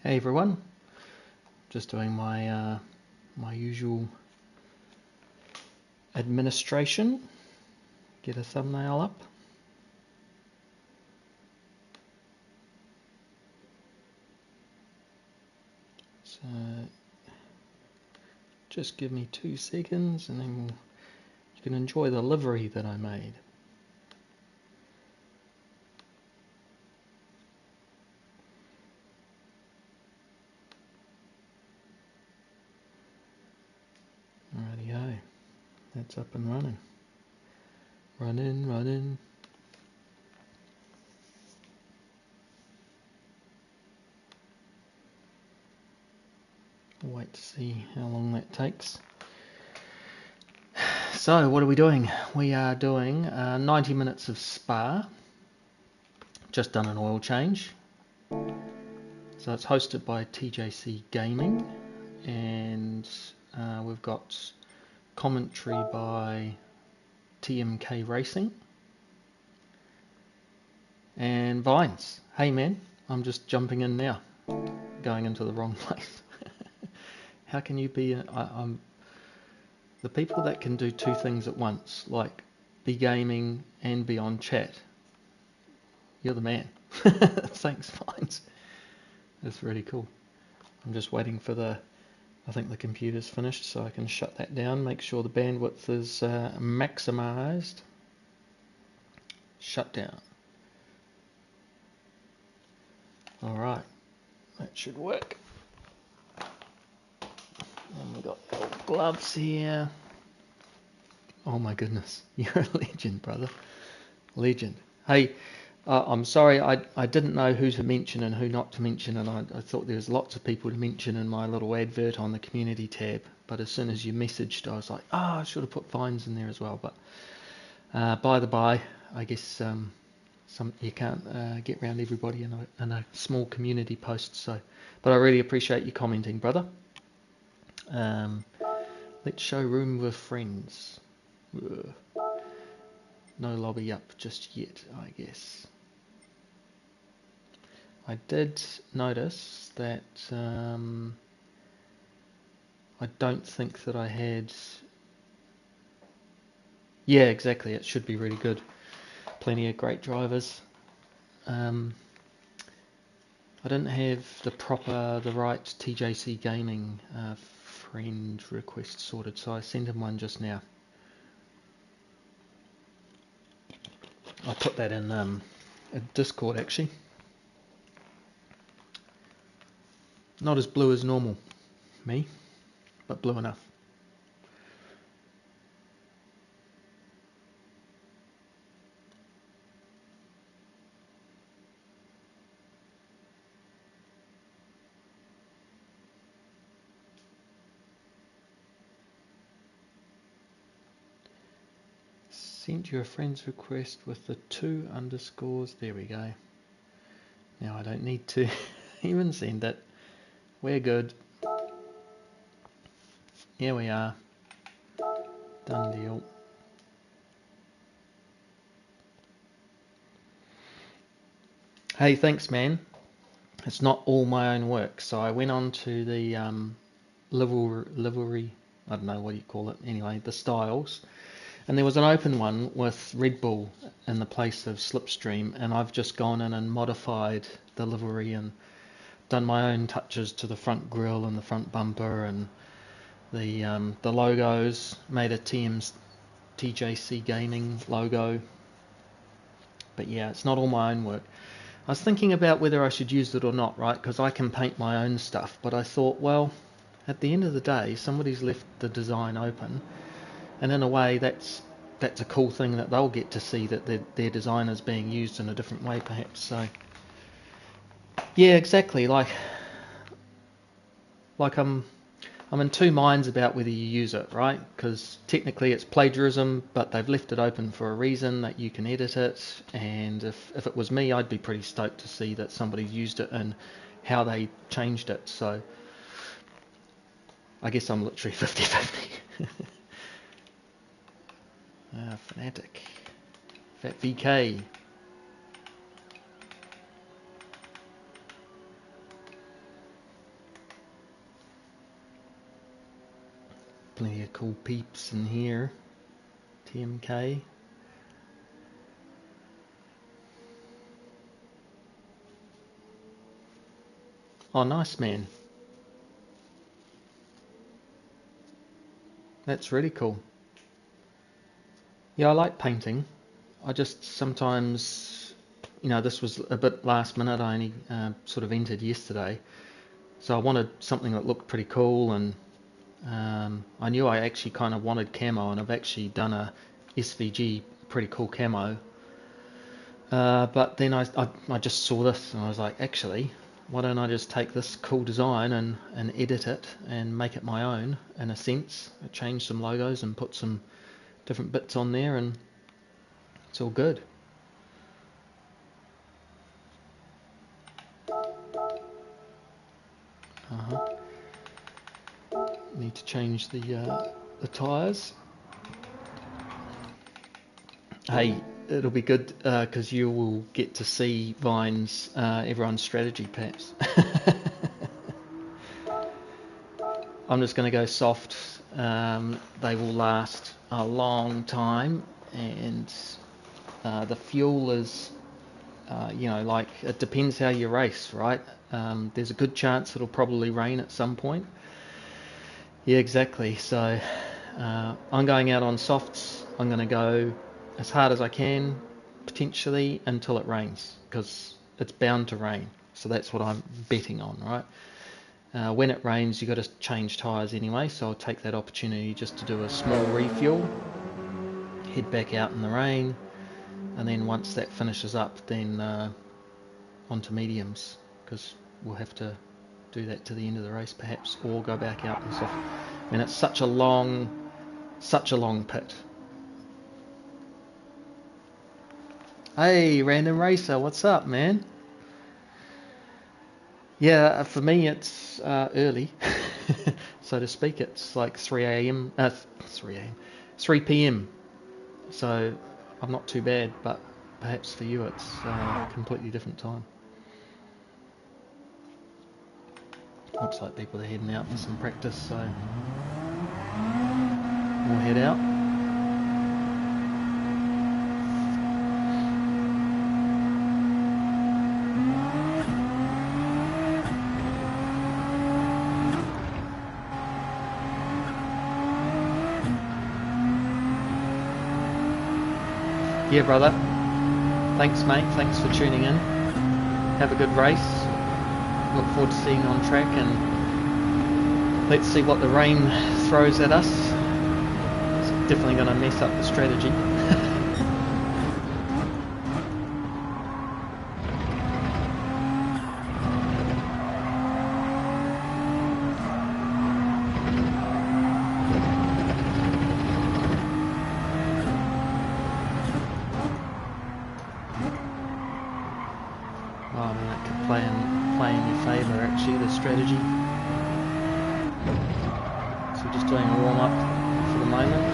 Hey everyone, just doing my my usual administration, get a thumbnail up. So just give me 2 seconds and then you can enjoy the livery that I made. Rightio, that's up and running. Run in, run in. Wait to see how long that takes. So what are we doing? We are doing 90 minutes of Spa. Just done an oil change. So it's hosted by TJC Gaming, and we've got commentary by TMK Racing and Vines. Hey man, I'm just jumping in now, going into the wrong place. How can you be? I'm the people that can do 2 things at once, like be gaming and be on chat. You're the man. Thanks, Vines. That's really cool. I'm just waiting for I think the computer's finished, so I can shut that down, make sure the bandwidth is maximized. Shut down. Alright, that should work. And we've got gold gloves here. Oh my goodness, you're a legend, brother. Legend. Hey, I'm sorry, I didn't know who to mention and who not to mention, and I thought there was lots of people to mention in my little advert on the community tab, but as soon as you messaged I was like, I should have put Vines in there as well. But by the by, I guess you can't get around everybody in a small community post, so, but I really appreciate you commenting, brother. Let's show room with friends. Ugh. No lobby up just yet, I guess. I did notice that I don't think that I had... Yeah, exactly, it should be really good. Plenty of great drivers. I didn't have the right TJC Gaming friend request sorted, so I sent him one just now. I put that in a Discord actually. Not as blue as normal, me, but blue enough. Sent you a friend's request with the 2 underscores. There we go. Now I don't need to even send it. We're good. Here we are. Done deal. Hey, thanks man. It's not all my own work. So I went on to the livery, I don't know what you call it. Anyway, the styles. And there was an open one with Red Bull in the place of Slipstream, and I've just gone in and modified the livery and done my own touches to the front grille and the front bumper and the logos. Made a TJC Gaming logo. But yeah, it's not all my own work. I was thinking about whether I should use it or not, right? Because I can paint my own stuff, but I thought, well, at the end of the day, somebody's left the design open. And in a way, that's a cool thing that they'll get to see that their design is being used in a different way, perhaps. So, yeah, exactly. Like I'm in 2 minds about whether you use it, right? Because technically it's plagiarism, but they've left it open for a reason that you can edit it. And if it was me, I'd be pretty stoked to see that somebody's used it and how they changed it. So, I guess I'm literally 50-50. Fanatec. Fat VK. Plenty of cool peeps in here. TMK. Oh, nice, man. That's really cool. Yeah, I like painting. I just sometimes, you know, this was a bit last minute. I only sort of entered yesterday. So I wanted something that looked pretty cool, and I knew I actually kind of wanted camo, and I've actually done a SVG pretty cool camo. But then I just saw this and I was like, actually, why don't I just take this cool design and edit it and make it my own in a sense. I change some logos and put some different bits on there, and it's all good. Need to change the tyres. Hey, it'll be good because you will get to see Vine's everyone's strategy perhaps. I'm just going to go soft. They will last a long time, and the fuel is, you know, like it depends how you race, right? There's a good chance it'll probably rain at some point. Yeah, exactly. So I'm going out on softs. I'm going to go as hard as I can, potentially, until it rains, because it's bound to rain. So that's what I'm betting on, right? When it rains, you've got to change tyres anyway, so I'll take that opportunity just to do a small refuel, head back out in the rain, and then once that finishes up, then onto mediums, because we'll have to do that to the end of the race perhaps, or go back out and soft. And it's such a long pit. Hey, Random Racer, what's up, man? Yeah, for me it's early, so to speak. It's like 3 p.m. So I'm not too bad, but perhaps for you it's a completely different time. Looks like people are heading out for some practice, so we'll head out. Yeah, brother. Thanks, mate. Thanks for tuning in. Have a good race. Look forward to seeing you on track, and let's see what the rain throws at us. It's definitely going to mess up the strategy. Oh man, that could play in your favour actually, the strategy. So we're just doing a warm up for the moment.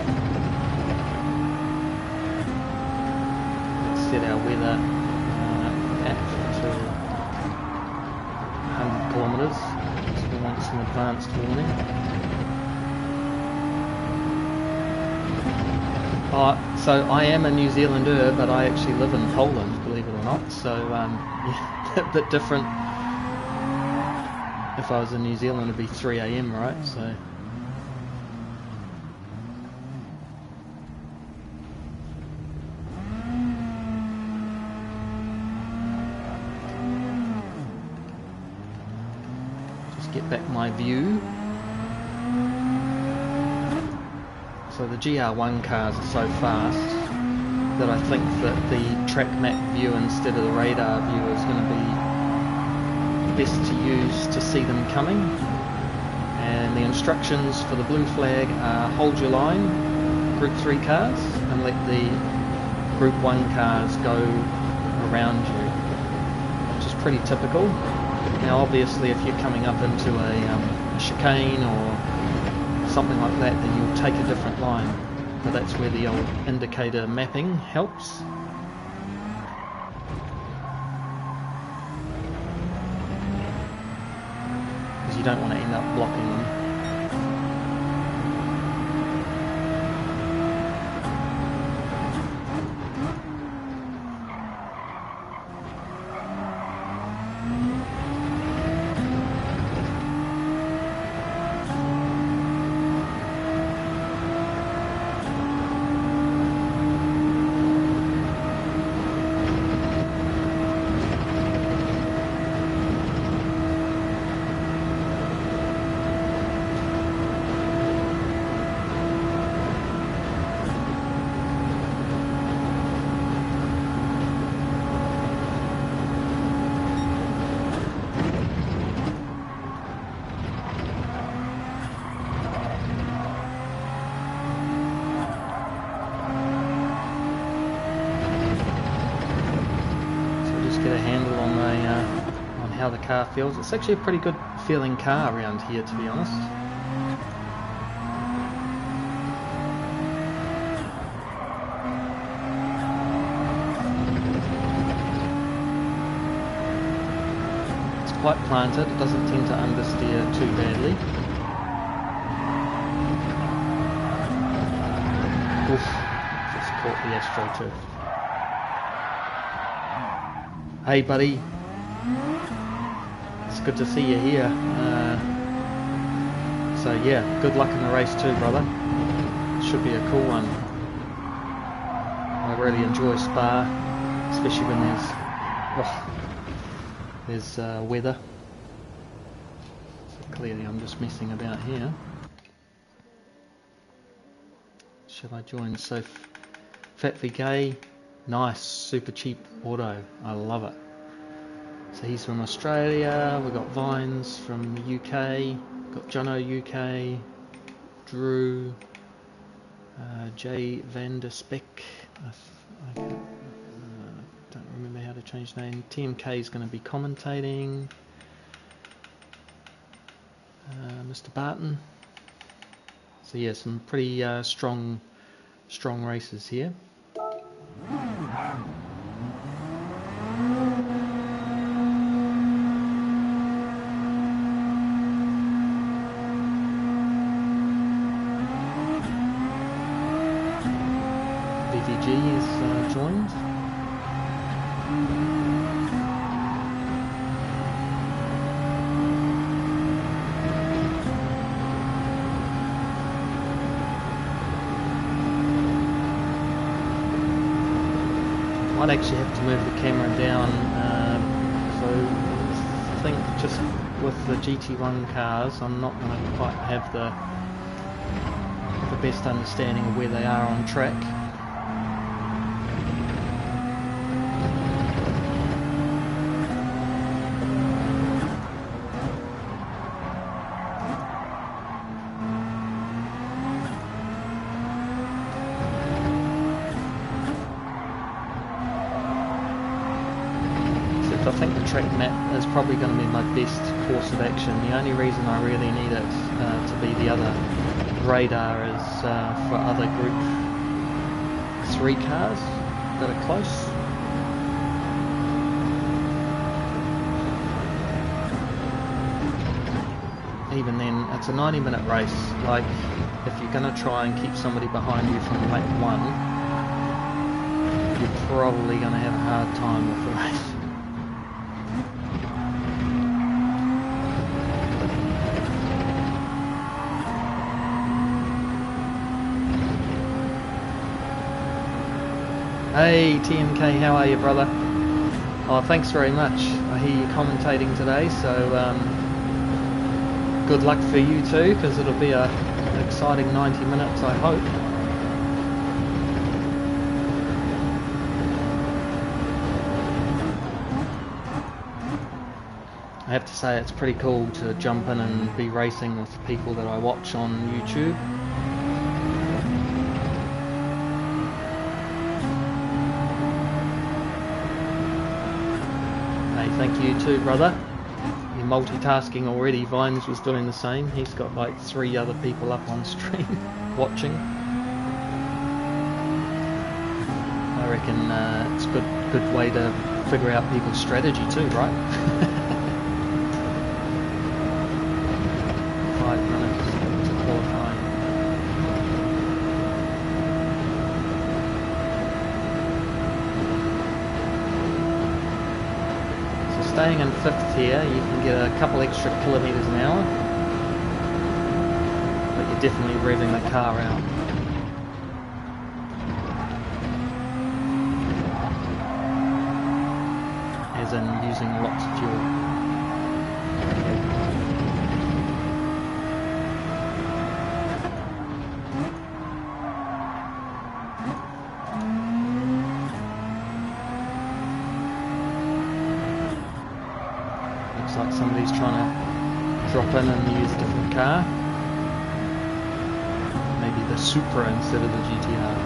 Let's set our weather at to 100 kilometres, so we want some advanced warning. So I am a New Zealander, but I actually live in Poland, believe it or not. So yeah, a bit different. If I was in New Zealand, it'd be 3 a.m, right? So just get back my view. So the Gr.1 cars are so fast that I think that the track map view instead of the radar view is going to be best to use to see them coming. And the instructions for the blue flag are hold your line, Group 3 cars, and let the Group 1 cars go around you, which is pretty typical. Now obviously if you're coming up into a chicane or something like that, then you'll take a different line, but that's where the old indicator mapping helps. Because you don't want to end up blocking them. how the car feels. It's actually a pretty good feeling car around here, to be honest. It's quite planted, it doesn't tend to understeer too badly. Oof, just caught the Astro too. Hey buddy, it's good to see you here. So yeah, good luck in the race too, brother. Should be a cool one. I really enjoy Spa, especially when there's weather. So clearly I'm just messing about here. Should I join? So Fat v Gay. Nice, super cheap auto. I love it. So he's from Australia. We've got Vines from the UK. Got Jono UK. Drew. Jay Van der Speck. I don't remember how to change name. TMK is going to be commentating. Mr. Barton. So yeah, some pretty strong races here. witj is joined. Might actually have to move the camera down, so I think just with the GT1 cars I'm not going to quite have the best understanding of where they are on track. I think the track map is probably going to be my best course of action. The only reason I really need it to be the other radar is for other Group 3 cars that are close. Even then, it's a 90-minute race. Like, if you're going to try and keep somebody behind you from lap 1, you're probably going to have a hard time with the race. Hey TMK, how are you, brother? Oh, thanks very much. I hear you commentating today, so good luck for you too, because it'll be an exciting 90 minutes, I hope. I have to say it's pretty cool to jump in and be racing with people that I watch on YouTube. Thank you too, brother. You're multitasking already. Vines was doing the same. He's got like 3 other people up on stream watching. I reckon it's a good way to figure out people's strategy too, right? 5 minutes to qualify. Staying in 5th here, you can get a couple extra kilometres an hour, but you're definitely revving the car out. As in using lots of fuel. Like somebody's trying to drop in and use a different car. Maybe the Supra instead of the GTR.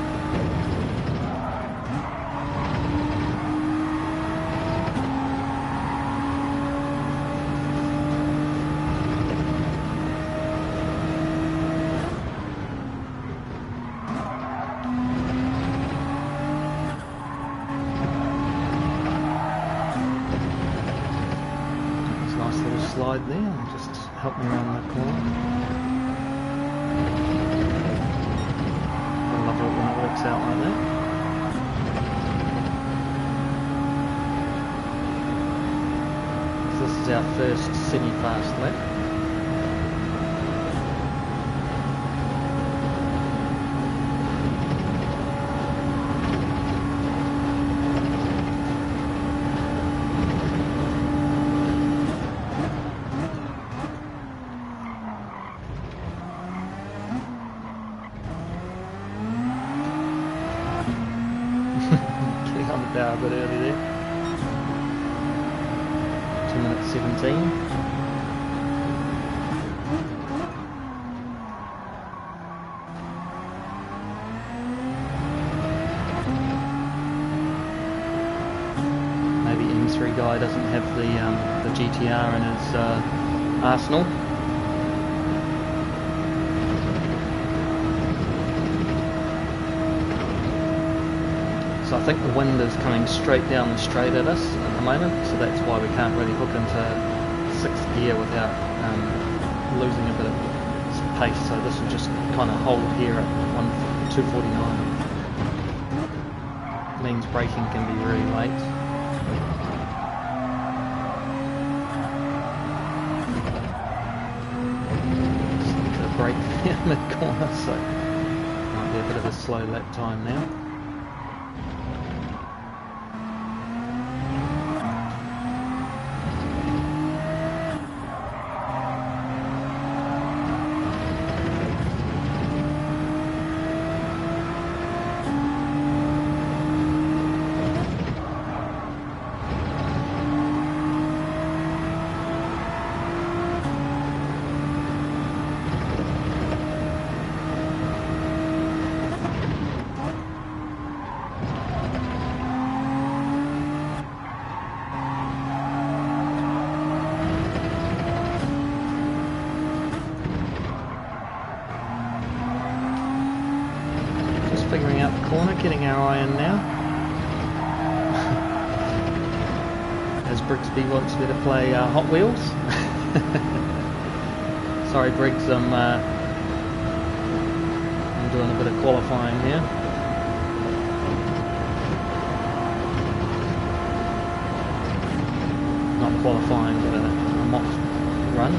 Nice little slide there, and just help me around the corner. I love it when it works out like that. So this is our first semi-fast lap. A bit early there. 2 minutes 17. Maybe M3 guy doesn't have the GTR in his arsenal. So I think the wind is coming straight down the straight at us at the moment, so that's why we can't really hook into 6th gear without losing a bit of pace. So this will just kind of hold here at 249. Means braking can be really late. Just need to brake there mid-corner, so might be a bit of a slow lap time now. Figuring out the corner, getting our eye in now. As Brigsby wants me to play Hot Wheels. Sorry Briggs, I'm doing a bit of qualifying here. Not qualifying, but a mock run.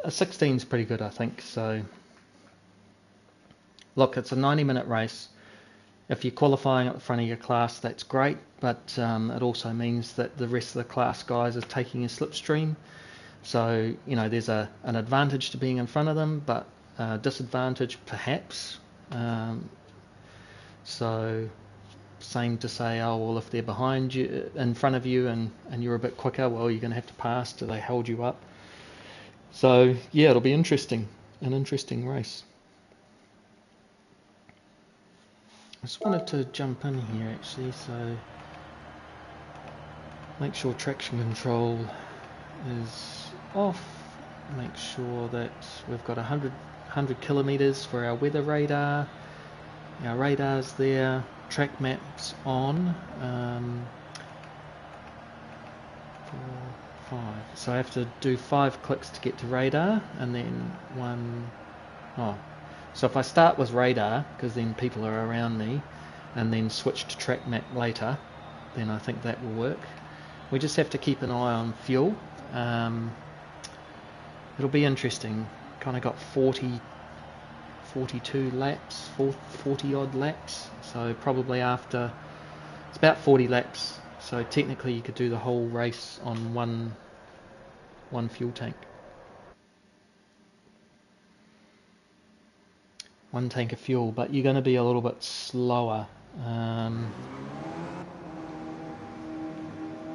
A 16's pretty good, I think. So look, it's a 90-minute race. If you're qualifying at the front of your class, that's great, but it also means that the rest of the class guys are taking a slipstream. So there's an advantage to being in front of them, but disadvantage perhaps. So same to say, oh well, if they're behind you, in front of you, and you're a bit quicker, well, you're going to have to pass. Do they hold you up? So yeah, it'll be an interesting race. I just wanted to jump in here actually, so make sure traction control is off, make sure that we've got 100 kilometers for our weather radar, our radar's there, track maps on, 4, 5. So I have to do 5 clicks to get to radar, and then so if I start with radar, because then people are around me, and then switch to track map later, then I think that will work. We just have to keep an eye on fuel. It'll be interesting. Kind of got 42 laps, 40 odd laps, so probably after, it's about 40 laps, so technically you could do the whole race on one fuel tank. One tank of fuel, but you're going to be a little bit slower.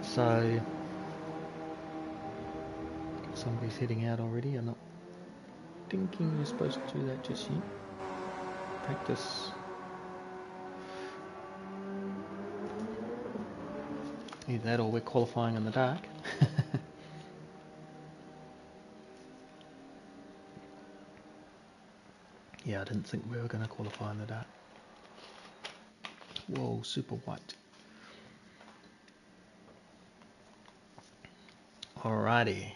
So somebody's heading out already. I'm not thinking you're supposed to do that just yet. Practice. Either that or we're qualifying in the dark. Yeah, I didn't think we were going to qualify in the dark. Whoa, super white. Alrighty.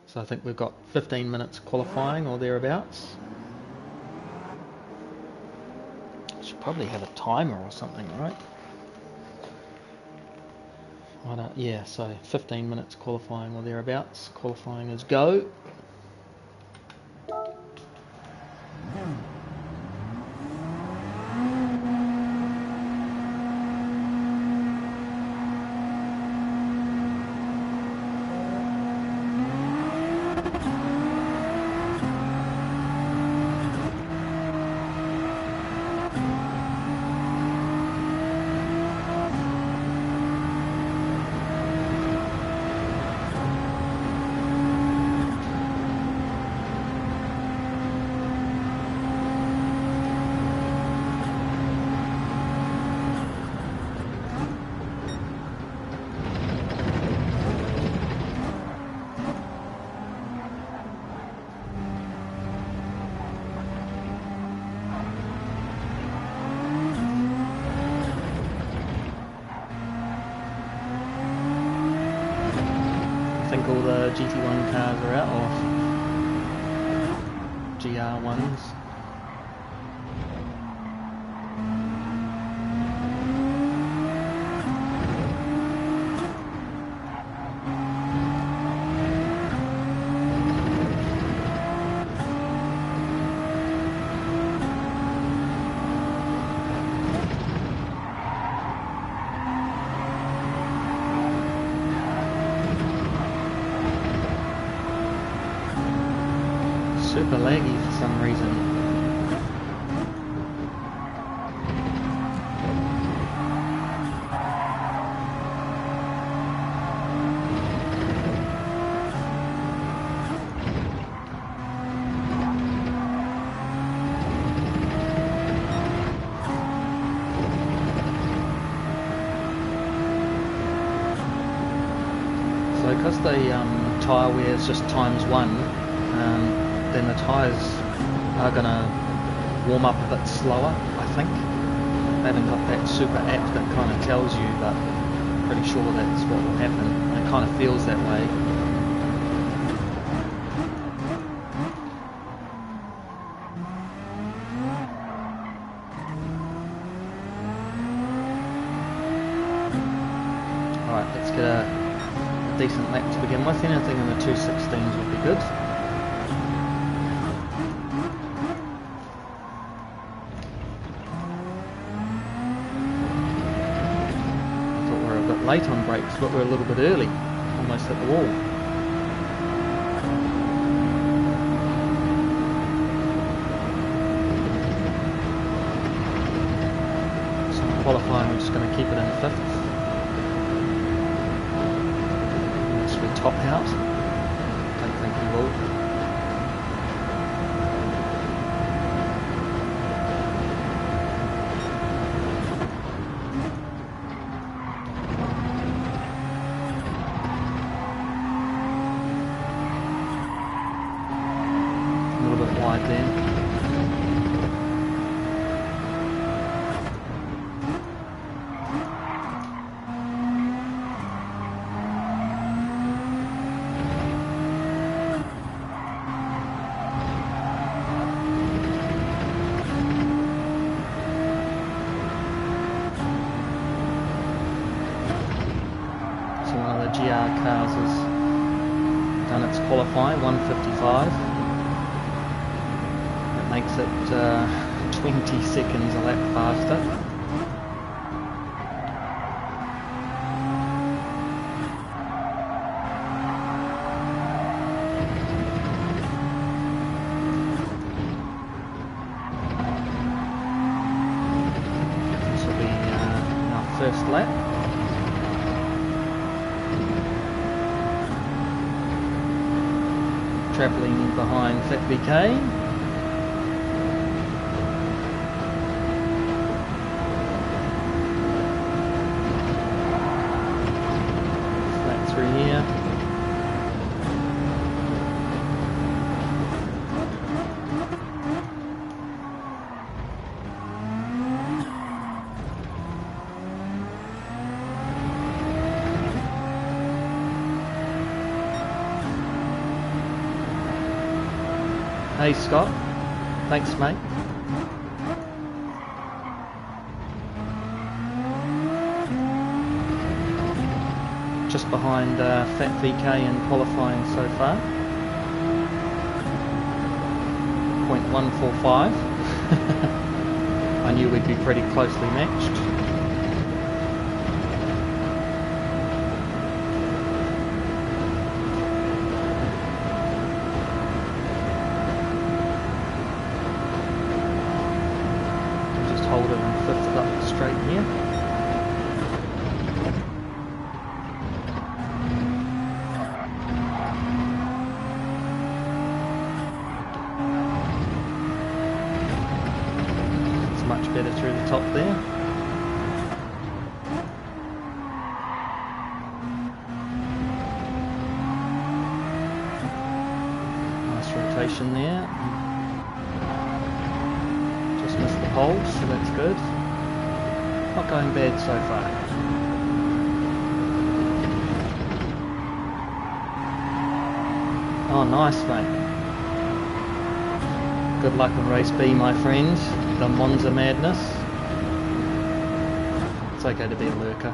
So I think we've got 15 minutes qualifying or thereabouts. Should probably have a timer or something, right? Yeah, so 15 minutes qualifying or thereabouts. Qualifying is go. I think all the GT1 cars are out, or Gr.1s. Super laggy for some reason. So because the tyre wear is just ×1, then the tyres are going to warm up a bit slower, I think. They haven't got that super app that kind of tells you, but pretty sure that's what will happen. It kind of feels that way. Alright, let's get a decent lap to begin with. Anything in the 2:16s would be good. Late on brakes, but we're a little bit early, almost at the wall. So qualifying, we're just going to keep it in 5th. Unless we top out. Don't think we will. Gr cars has done its qualifying, 1:55. That makes it 20 seconds a lap faster. This will be our first lap. Travelling behind Fat BK. Flat through here. Hey Scott, thanks mate. Just behind Fat VK in qualifying so far. 0.145. I knew we'd be pretty closely matched. Just hold it and fifth it up straight here. Better through the top there. Nice rotation there. Just missed the pole, so that's good. Not going bad so far. Oh, nice, mate. Good luck in race B, my friend. The Monza madness. It's okay to be a lurker.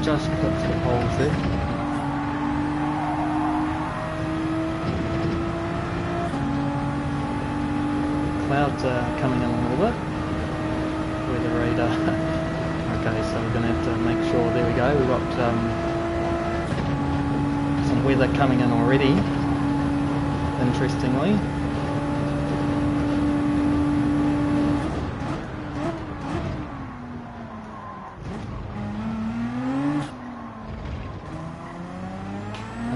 Just clipped the poles there. Clouds are coming in a little bit. Weather radar. Okay, so we're going to have to make sure. There we go. We've got some weather coming in already. Interestingly.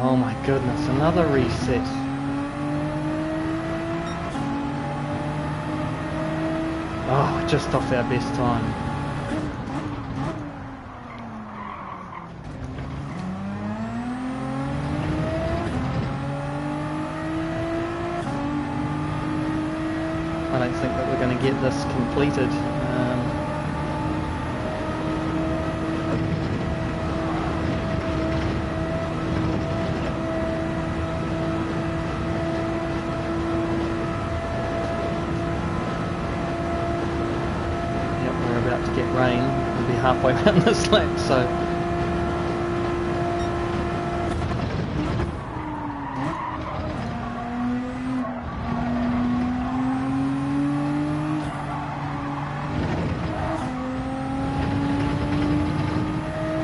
Oh my goodness! Another reset. Oh, just off our best time. I don't think that we're going to get this completed. To get rain, we'll be halfway around this lap, so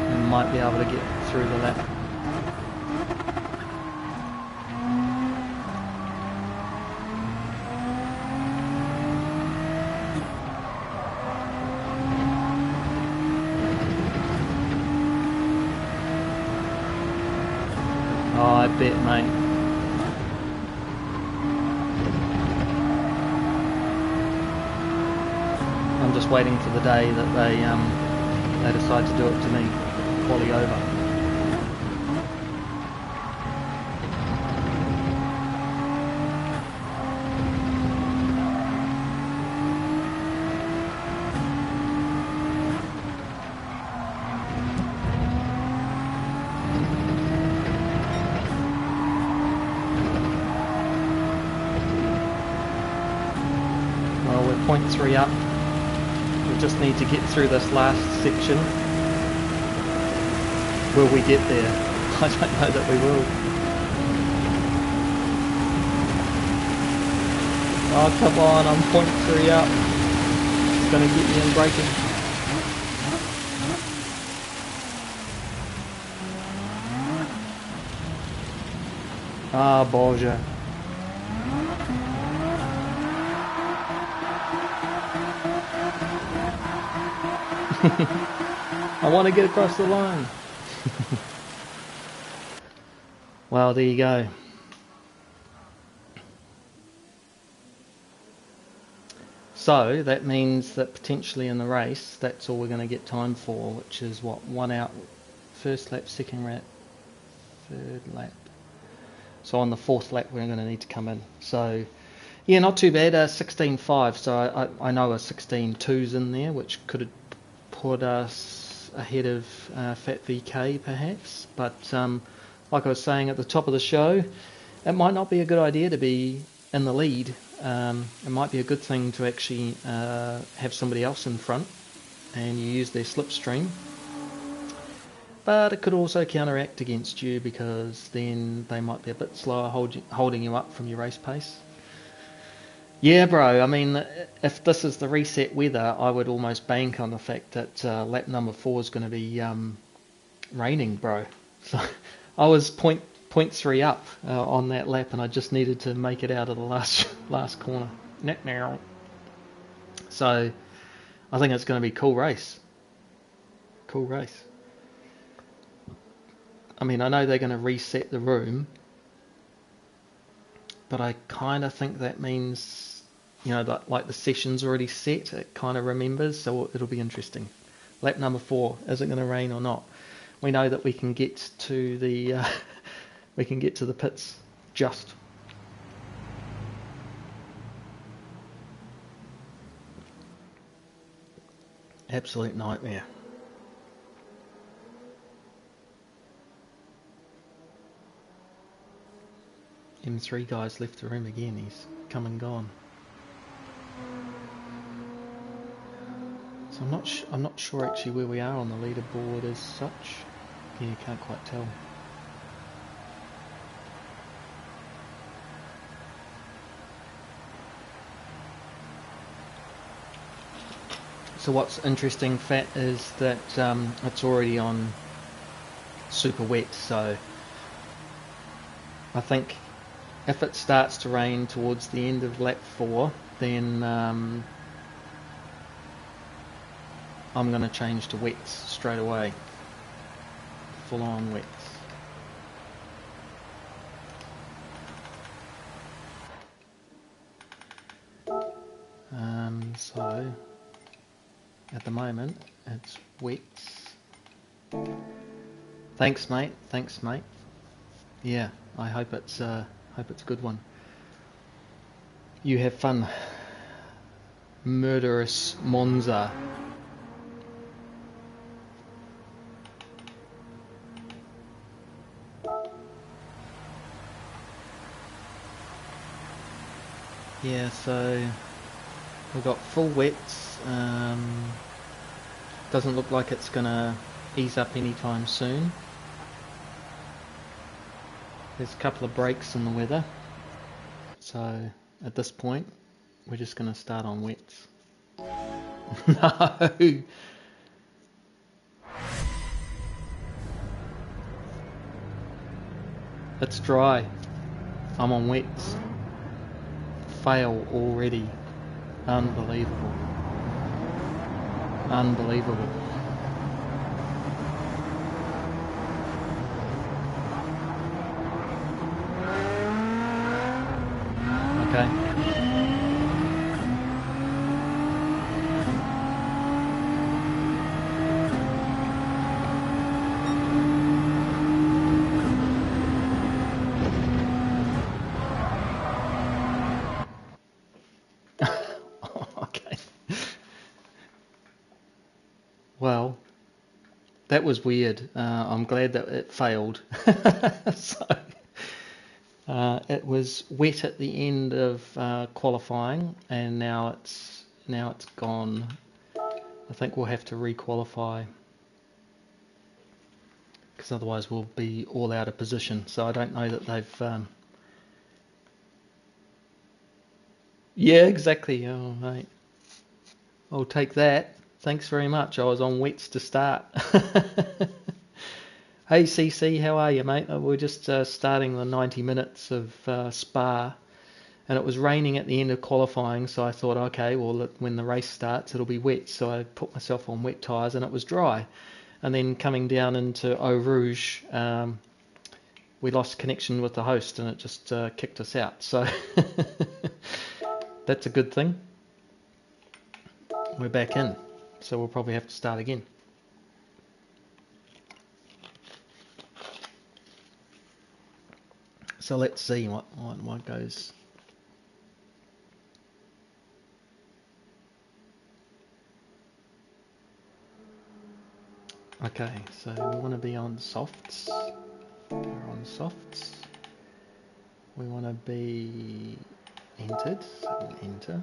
we might be able to get through the lap. Oh, I bet, mate. I'm just waiting for the day that they decide to do it to me. Quali over. Well, we're 0.3 up. We just need to get through this last section. Will we get there? I don't know that we will. Oh, come on, I'm 0.3 up. It's going to get me in braking. Ah, Boże. I want to get across the line. Well, there you go. So that means that potentially in the race, that's all we're going to get time for, which is what, 1 out, first lap, second lap, third lap. So on the fourth lap, we're going to need to come in. So Yeah, not too bad. 16.5. So I know a 16.2's in there, which could have put us ahead of Fat VK perhaps. But like I was saying at the top of the show, it might not be a good idea to be in the lead. It might be a good thing to actually have somebody else in front and you use their slipstream. But it could also counteract against you because then they might be a bit slower holding you up from your race pace. Yeah, bro, I mean, if this is the reset weather, I would almost bank on the fact that lap number 4 is going to be raining, bro. So I was 0.3 up on that lap, and I just needed to make it out of the last corner. Now. So I think it's going to be a cool race. Cool race. I mean, I know they're going to reset the room, but I kind of think that means, you know, that like the session's already set. It kind of remembers, so it'll be interesting. Lap number 4, is it going to rain or not? We know that we can get to the pits just. Absolute nightmare. M3 guys left the room again. He's come and gone. So I'm not sure actually where we are on the leaderboard as such. Yeah, you can't quite tell. So what's interesting, Fat, is that it's already on super wet. So I think if it starts to rain towards the end of lap 4, then I'm going to change to wets straight away. Full on wets. So at the moment it's wets. Thanks mate. Yeah, I hope it's a good one. You have fun. Murderous Monza. Yeah, so we've got full wets. Doesn't look like it's gonna ease up anytime soon. There's a couple of breaks in the weather. So at this point, we're just gonna start on wets. No! It's dry. I'm on wets. Fail already. Unbelievable. Unbelievable. Okay. Okay. Well, that was weird. I'm glad that it failed. So, it was wet at the end of qualifying, and now it's gone. I think we'll have to re-qualify because otherwise we'll be all out of position. So I don't know that they've. Yeah, exactly. Oh, mate. I'll take that. Thanks very much. I was on wets to start. Hey CC, how are you, mate? We're just starting the 90 minutes of Spa, and it was raining at the end of qualifying, so I thought, okay, well, when the race starts, it'll be wet. So I put myself on wet tyres, and it was dry. And then coming down into Eau Rouge, we lost connection with the host, and it just kicked us out. So that's a good thing. We're back in, so we'll probably have to start again. So let's see what goes. Okay, so we want to be on softs. We're on softs. We want to be entered, so we'll enter.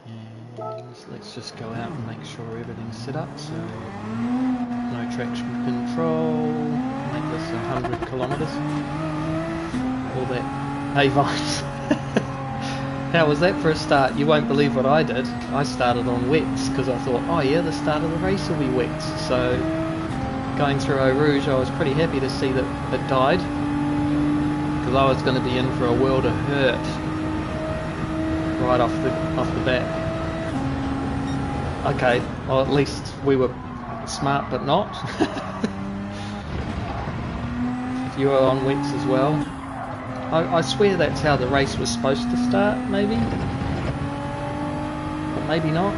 And let's just go out and make sure everything's set up. So no traction control, make this 100 kilometers. All that A-vines. How was that for a start? You won't believe what I did. I started on wets because I thought, oh yeah, the start of the race will be wets. So going through Eau Rouge, I was pretty happy to see that it died because I was going to be in for a world of hurt right off the bat. Okay, well at least we were smart, but not. If you were on wets as well. I swear that's how the race was supposed to start, maybe? But maybe not.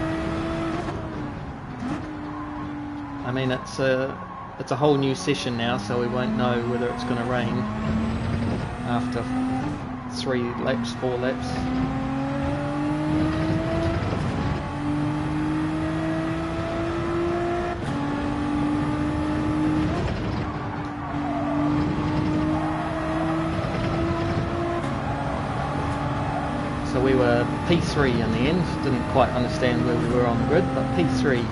I mean, it's a whole new session now, so we won't know whether it's going to rain after 3 laps, 4 laps. So we were P3 in the end, didn't quite understand where we were on the grid, but P3.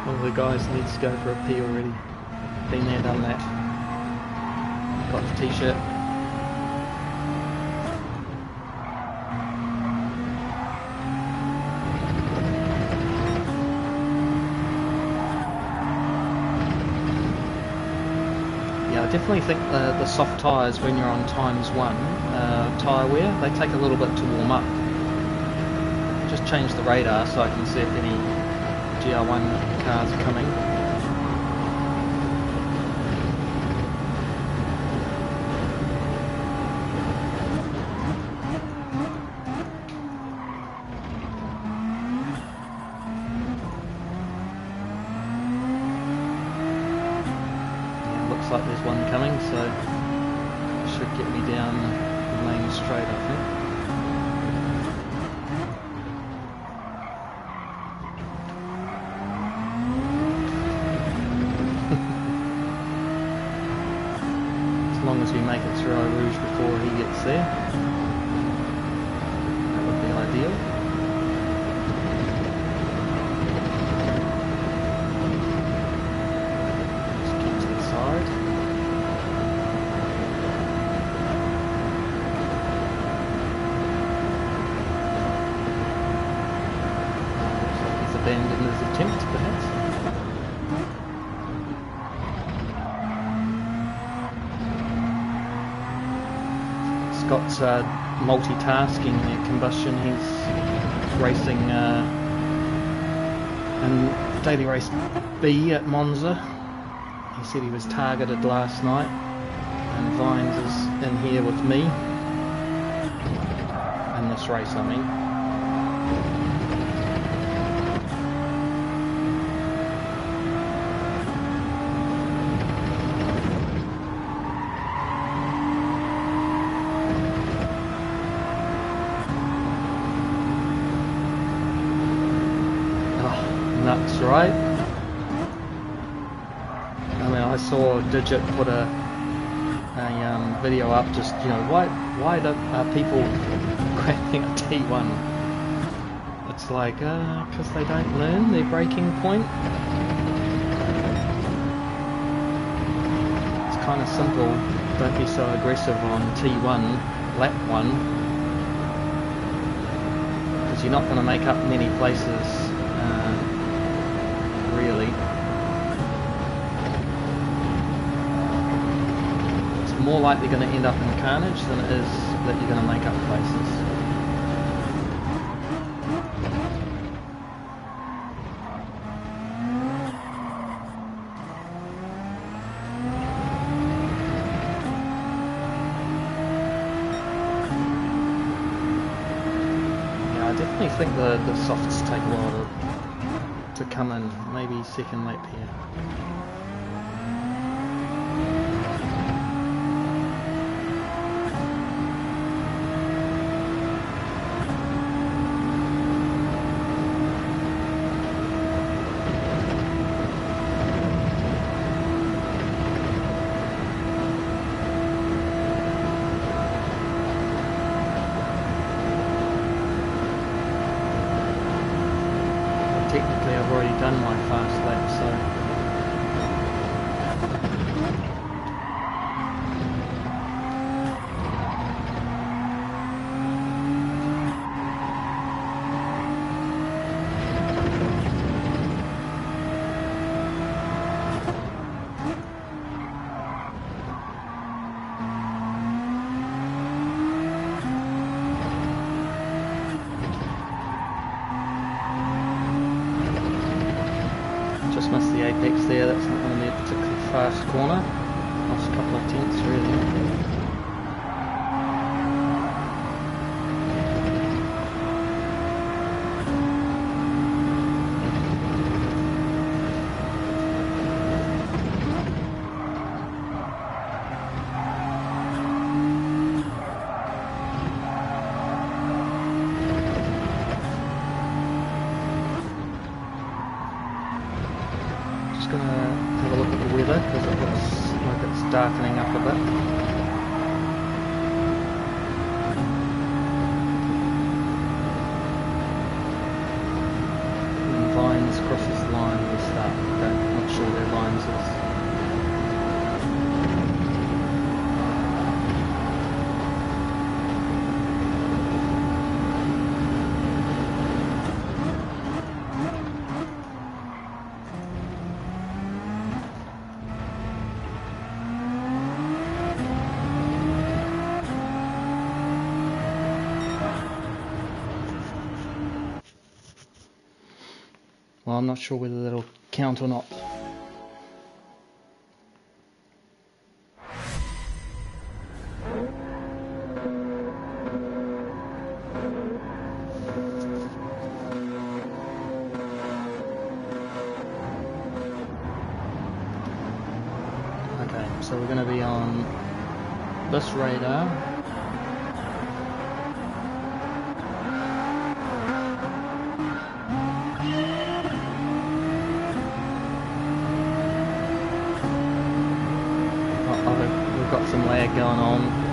One of the guys needs to go for a pee already. Been there, done that. Got the t-shirt. I definitely think the soft tyres when you're on times 1 tyre wear, they take a little bit to warm up. Just change the radar so I can see if any Gr.1 cars are coming. Like there's one coming, so it should get me down the main straight, I think. As long as we make it through Eau Rouge before he gets there, that would be ideal. Abandon his attempt, perhaps. Scott's multitasking their combustion. He's racing in daily race B at Monza. He said he was targeted last night, and Vines is in here with me in this race, I mean. Nuts, right? I mean, I saw Digit put a video up, just, you know, why are people grabbing a T1? It's like, because they don't learn their braking point. It's kind of simple. Don't be so aggressive on T1, lap 1, because you're not going to make up many places. Really, it's more likely going to end up in carnage than it is that you're going to make up places. Yeah, I definitely think the softs take a while to come in, maybe second lap here. technically I've already done my fast lap, so just missed the apex there. That's not going to be a particularly fast corner. Lost a couple of tenths really. Going to have a look at the weather because it looks like it's darkening up a bit. And Vines crosses the line at the start. I'm not sure where Vines is. Well, I'm not sure whether that'll count or not. Okay, so we're going to be on this radar. We've got some lag going on.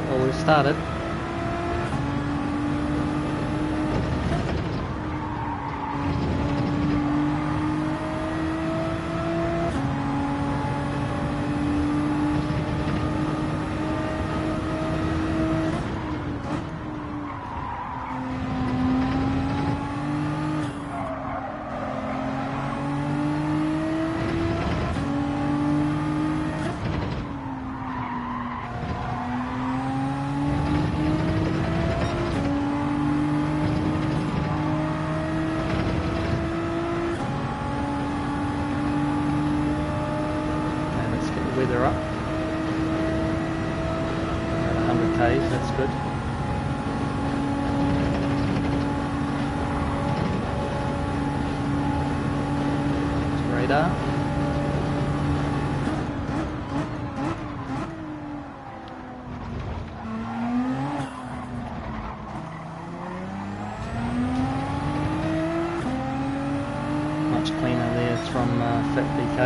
Well, we've started. Weather up. At 100 k's, that's good. It's radar. Much cleaner there from Fat BK.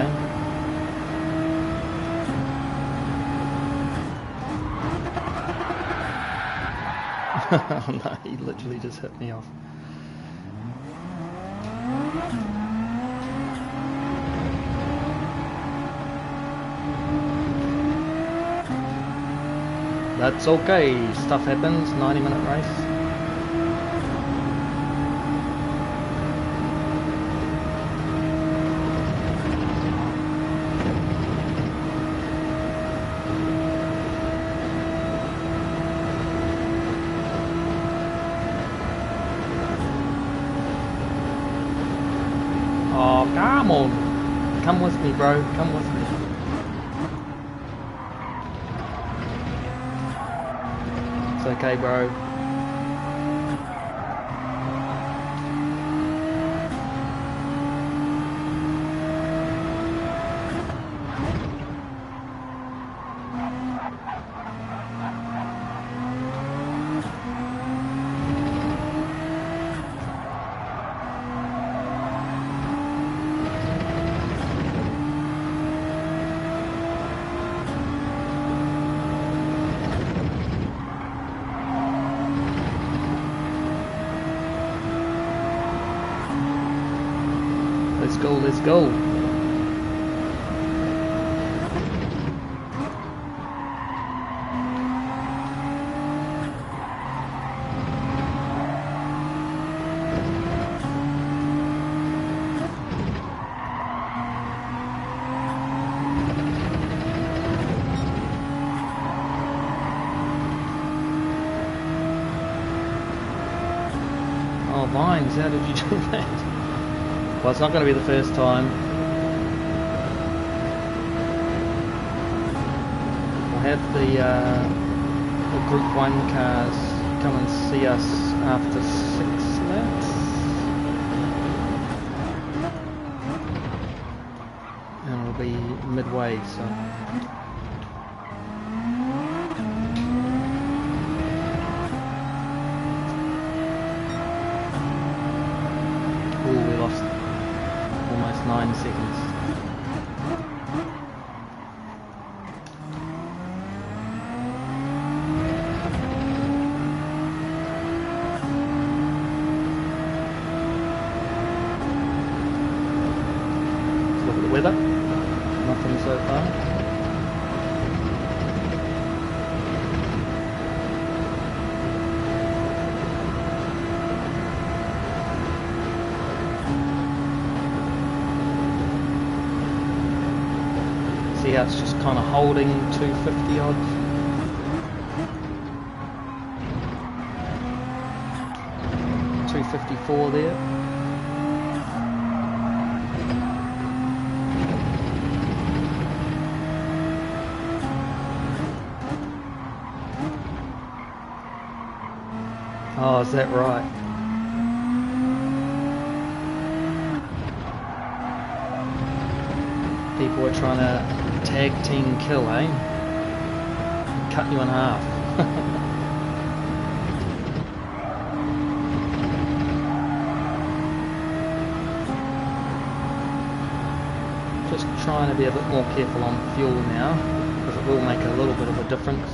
Oh no, he literally just hit me off. That's okay, stuff happens, 90-minute race. Oh, come on. Come with me, bro. Come with me. It's okay, bro. Let's go, let's go. Oh, Vines, how did you do that? Well, it's not going to be the first time. We'll have the Gr.1 cars come and see us after 6 laps. And we'll be midway, so... Oh, we lost almost 9 seconds. Let's look at the weather. Nothing so far. See how it's just kind of holding 250 odd. .254 there. Oh, is that right? People are trying to tag team kill, eh? Cut you in half. Just trying to be a bit more careful on fuel now, because it will make a little bit of a difference.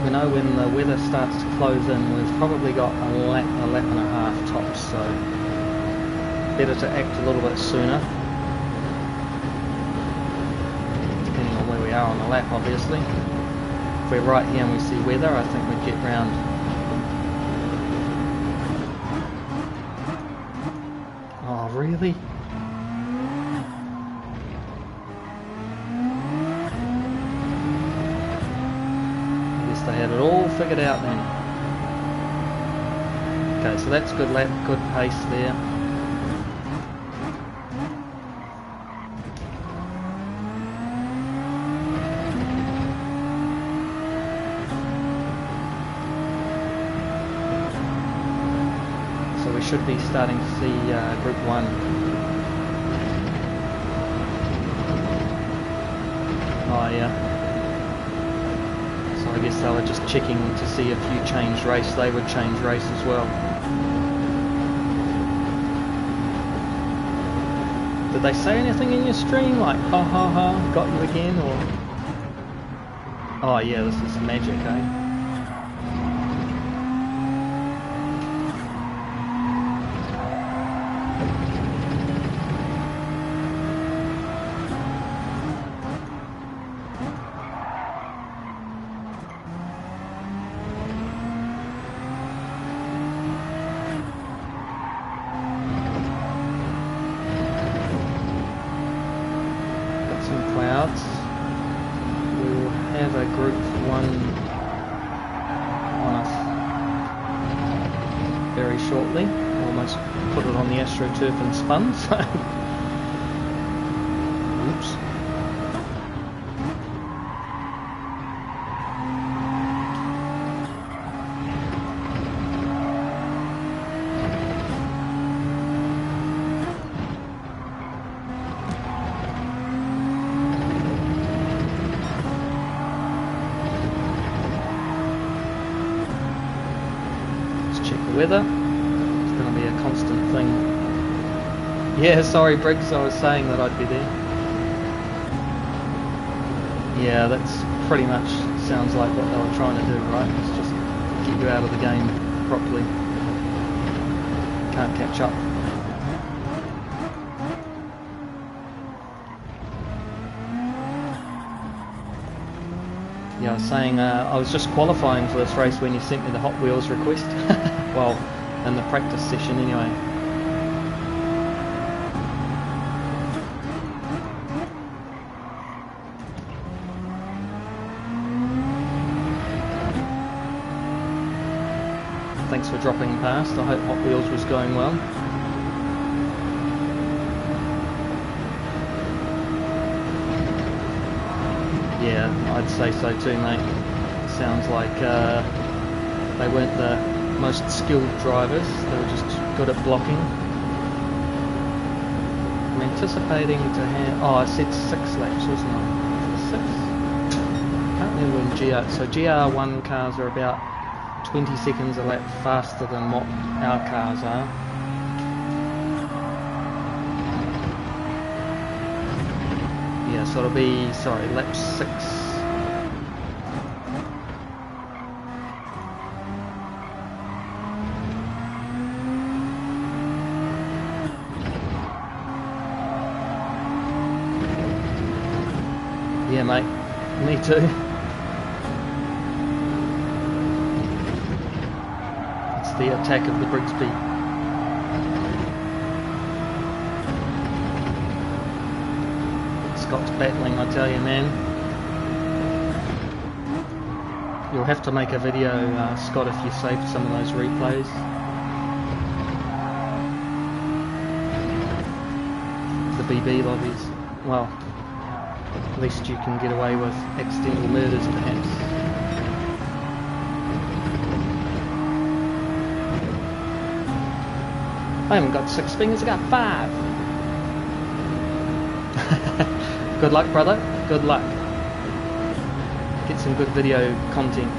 We know when the weather starts to close in, we've probably got a lap and a half tops, so better to act a little bit sooner, depending on where we are on the lap, obviously. If we're right here and we see weather, I think we'd get round. Oh, really? They had it all figured out then. Okay, so that's good lap, good pace there. So we should be starting to see Gr.1. Oh yeah. I guess they were just checking to see if you changed race, they would change race as well. Did they say anything in your stream like ha ha ha, got you again, or? Oh yeah, this is magic, eh? Gr.1 on us very shortly. Almost put it on the AstroTurf and spun, so oops. Weather. It's going to be a constant thing. Yeah, sorry Briggs, I was saying that I'd be there. Yeah, that's pretty much sounds like what they were trying to do, right? It's just get you out of the game properly. Can't catch up. Yeah, I was saying I was just qualifying for this race when you sent me the Hot Wheels request. Well, in the practice session anyway. Thanks for dropping past. I hope Hot Wheels was going well. Yeah, I'd say so too, mate. Sounds like they weren't the most skilled drivers, they were just good at blocking. I'm anticipating to have, I said 6 laps, wasn't I? 6? Can't remember when so Gr.1 cars are about 20 seconds a lap faster than what our cars are. Yeah, so it'll be, lap 6. Yeah, mate. Me too. It's the attack of the Brigsby. Scott's battling, I tell you, man. You'll have to make a video, Scott, if you saved some of those replays. The BB lobbies. Well, at least you can get away with accidental murders, perhaps. I haven't got 6 fingers, I got 5. Good luck, brother. Good luck. Get some good video content.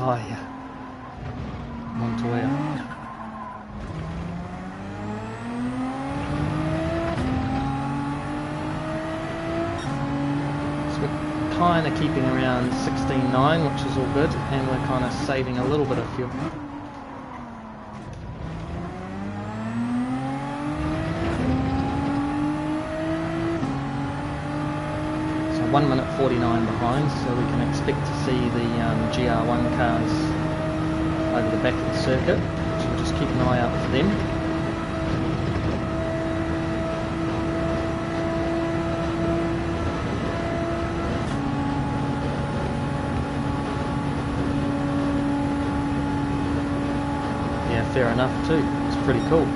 Oh yeah, Montoya. So we're kind of keeping around 16.9, which is all good, and we're kind of saving a little bit of fuel. So 1 minute 49 behind, so we can expect to see the Gr.1 cars over the back of the circuit, so we'll just keep an eye out for them. Yeah, fair enough too, it's pretty cool.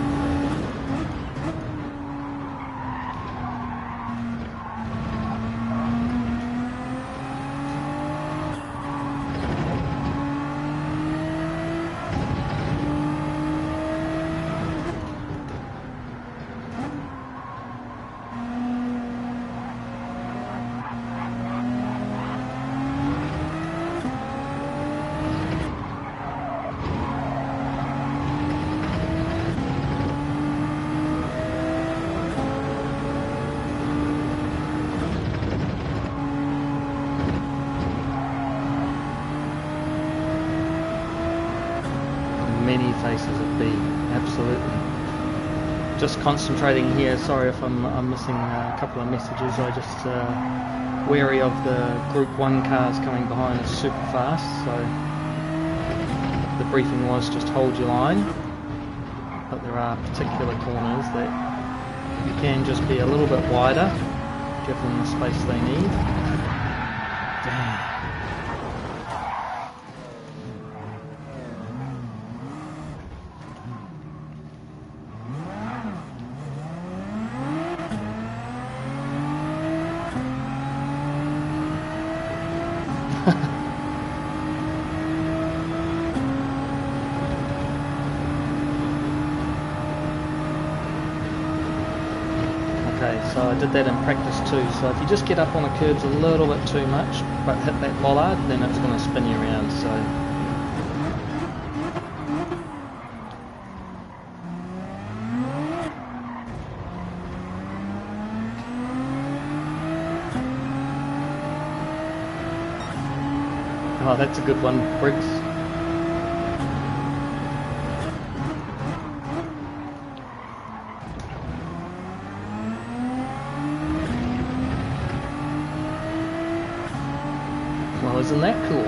Many faces at B, absolutely. Just concentrating here, sorry if I'm missing a couple of messages, I just wary of the Group 1 cars coming behind us super fast, so the briefing was just hold your line, but there are particular corners that you can just be a little bit wider, give them the space they need. Damn. So I did that in practice too, so if you just get up on the curbs a little bit too much but hit that bollard, then it's going to spin you around. So oh, that's a good one, Briggs. Well, isn't that cool?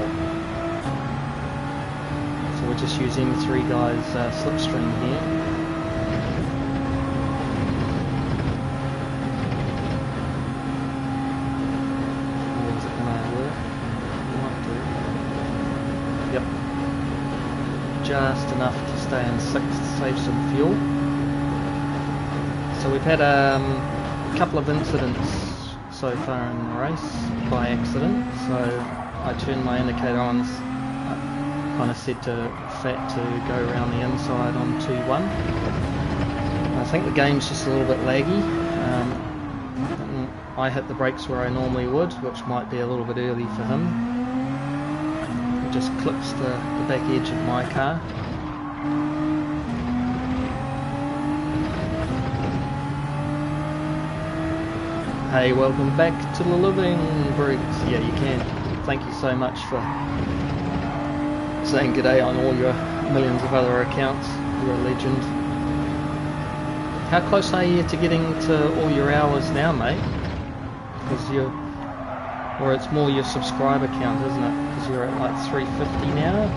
So we're just using 3 guys slipstream here. Or is it going to work? It might do. Yep. Just enough to stay in 6th to save some fuel. So we've had a couple of incidents so far in the race by accident. So I turned my indicator on, kind of said to Fat to go around the inside on 2-1. I think the game's just a little bit laggy. I hit the brakes where I normally would, which might be a little bit early for him. It just clips the back edge of my car. Hey, welcome back to the living, Briggs. Yeah, you can. Thank you so much for saying g'day on all your millions of other accounts. You're a legend. How close are you to getting to all your hours now, mate? Because or it's more your subscriber count, isn't it? Because you're at like 350 now.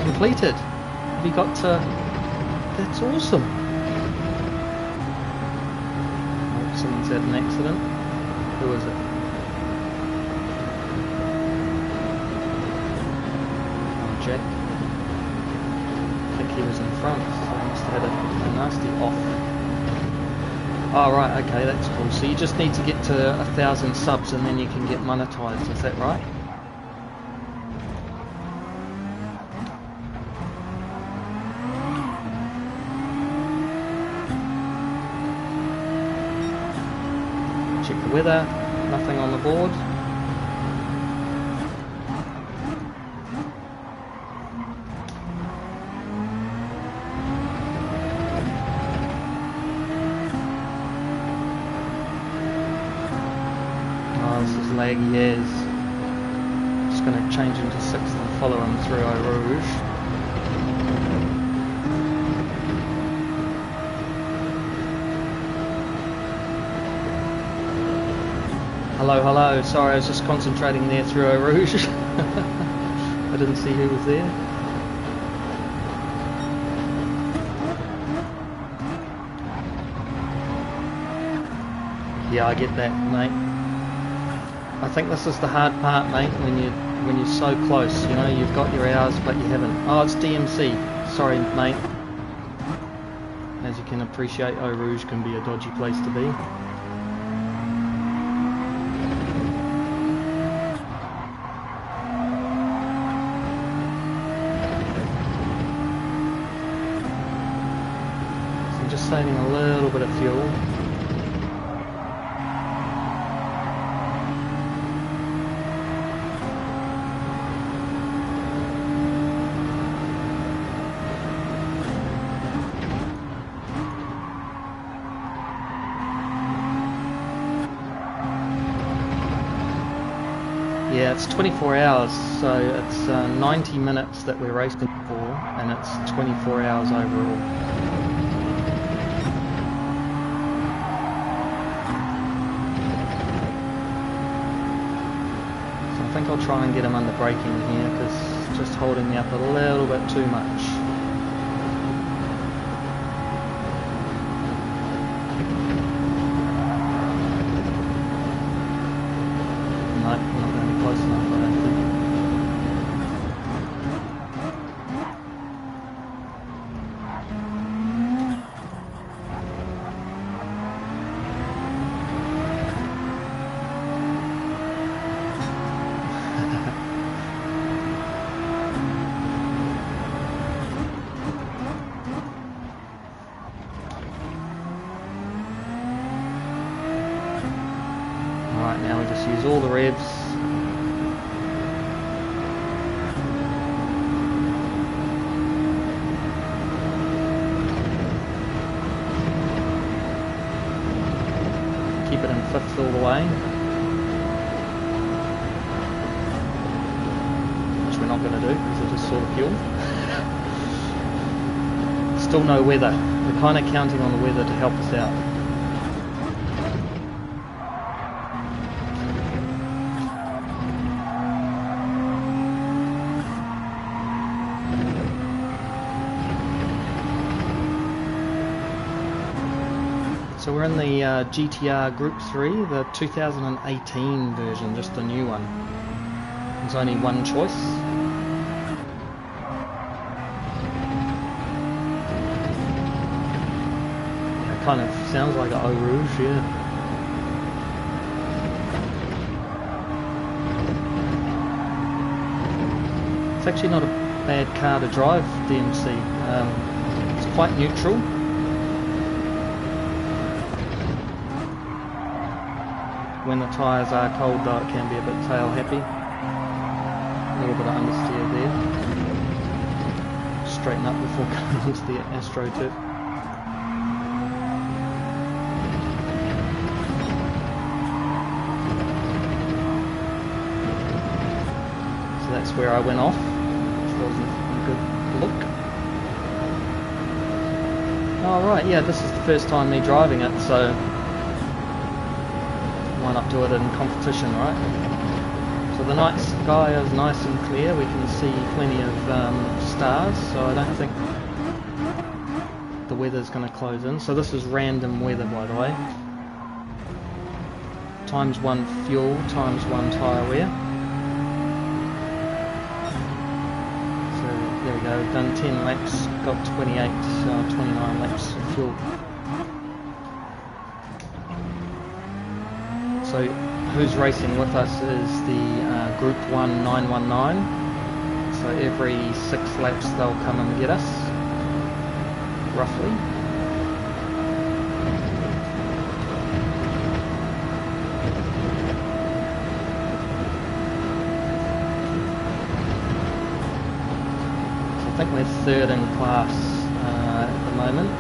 Completed. Have you got to... That's awesome. Oh, someone's had an accident. Who is it? Oh, Jack. I think he was in front, so he must have had a nasty off. Oh right, okay, that's cool. So you just need to get to 1,000 subs and then you can get monetized, is that right? Check the weather, nothing on the board. Oh, this is laggy as. Just going to change into 6th and follow him through Eau Rouge. Hello, hello. Sorry, I was just concentrating there through Eau Rouge. I didn't see who was there. Yeah, I get that, mate. I think this is the hard part, mate, when you're so close. You know, you've got your hours, but you haven't. Oh, it's DMC. Sorry, mate. As you can appreciate, Eau Rouge can be a dodgy place to be. Just saving a little bit of fuel. Yeah, it's 24 hours, so it's 90 minutes that we're racing for, and it's 24 hours overall. think I'll try and get him under braking here because it's just holding me up a little bit too much. No, not going to be close enough, I don't think. Right, now we just use all the revs. Keep it in fifth all the way. Which we're not going to do because I just saw the fuel. Still no weather. We're kind of counting on the weather to help us out. So we're in the GTR Gr.3, the 2018 version, just a new one. There's only one choice. It kind of sounds like an Eau Rouge, yeah. It's actually not a bad car to drive, DMC. It's quite neutral. When the tyres are cold though, it can be a bit tail happy. A little bit of understeer there. Straighten up before going onto the AstroTurf. So that's where I went off, which wasn't a good look. Oh right, yeah, this is the first time me driving it, so why not do it in competition, right? So the night sky is nice and clear, we can see plenty of stars, so I don't think the weather's going to close in. So this is random weather, by the way. Times 1 fuel, times 1 tyre wear. So there we go, we've done 10 laps, got 29 laps of fuel. So who's racing with us is the Gr.1 919. So every 6 laps they'll come and get us, roughly. So I think we're third in class at the moment.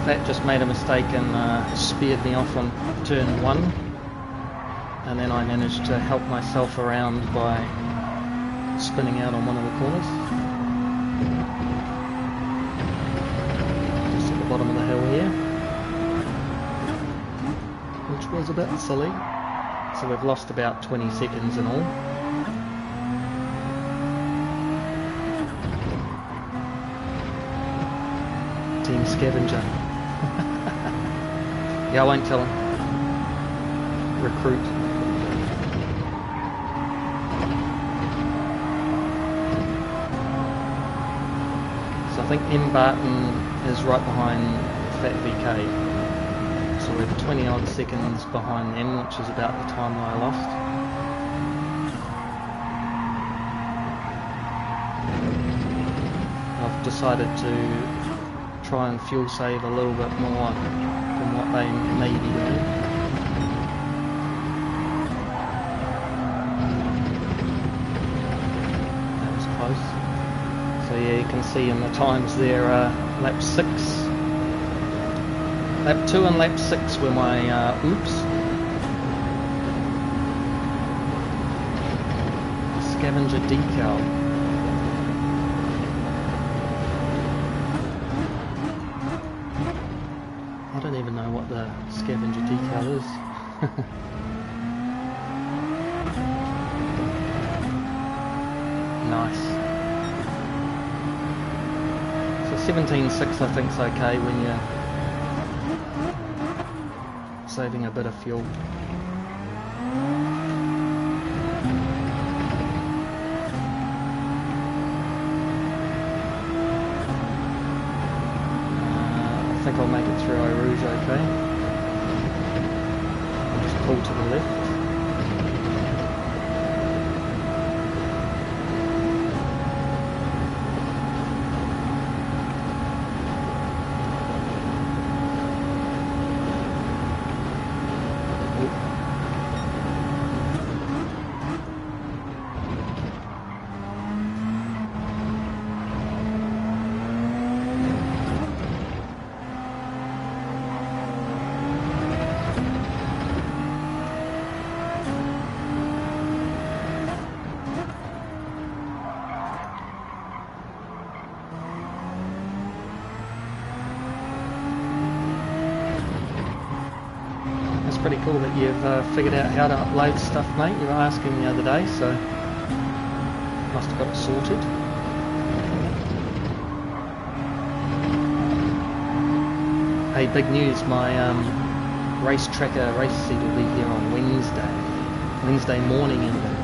That just made a mistake and speared me off on turn 1, and then I managed to help myself around by spinning out on one of the corners. Just at the bottom of the hill here, which was a bit silly. So we've lost about 20 seconds in all. Team Scavenger. Yeah, I won't tell him. Recruit. So I think M. Barton is right behind Fat VK. So we're 20 odd seconds behind them, which is about the time that I lost. I've decided to try and fuel save a little bit more than what they may be doing. That was close. So yeah, you can see in the times there, lap 6. Lap 2 and lap 6 were my oops. Scavenger decal. I don't even know what the scavenger decal is. nice. So 17.6 I think is okay when you're saving a bit of fuel. I think I'll make it through Eau Rouge okay. I'll just pull to the left. Pretty cool that you've figured out how to upload stuff, mate. You were asking the other day, so must have got it sorted. Hey, big news, my race tracker race seat will be here on Wednesday morning even.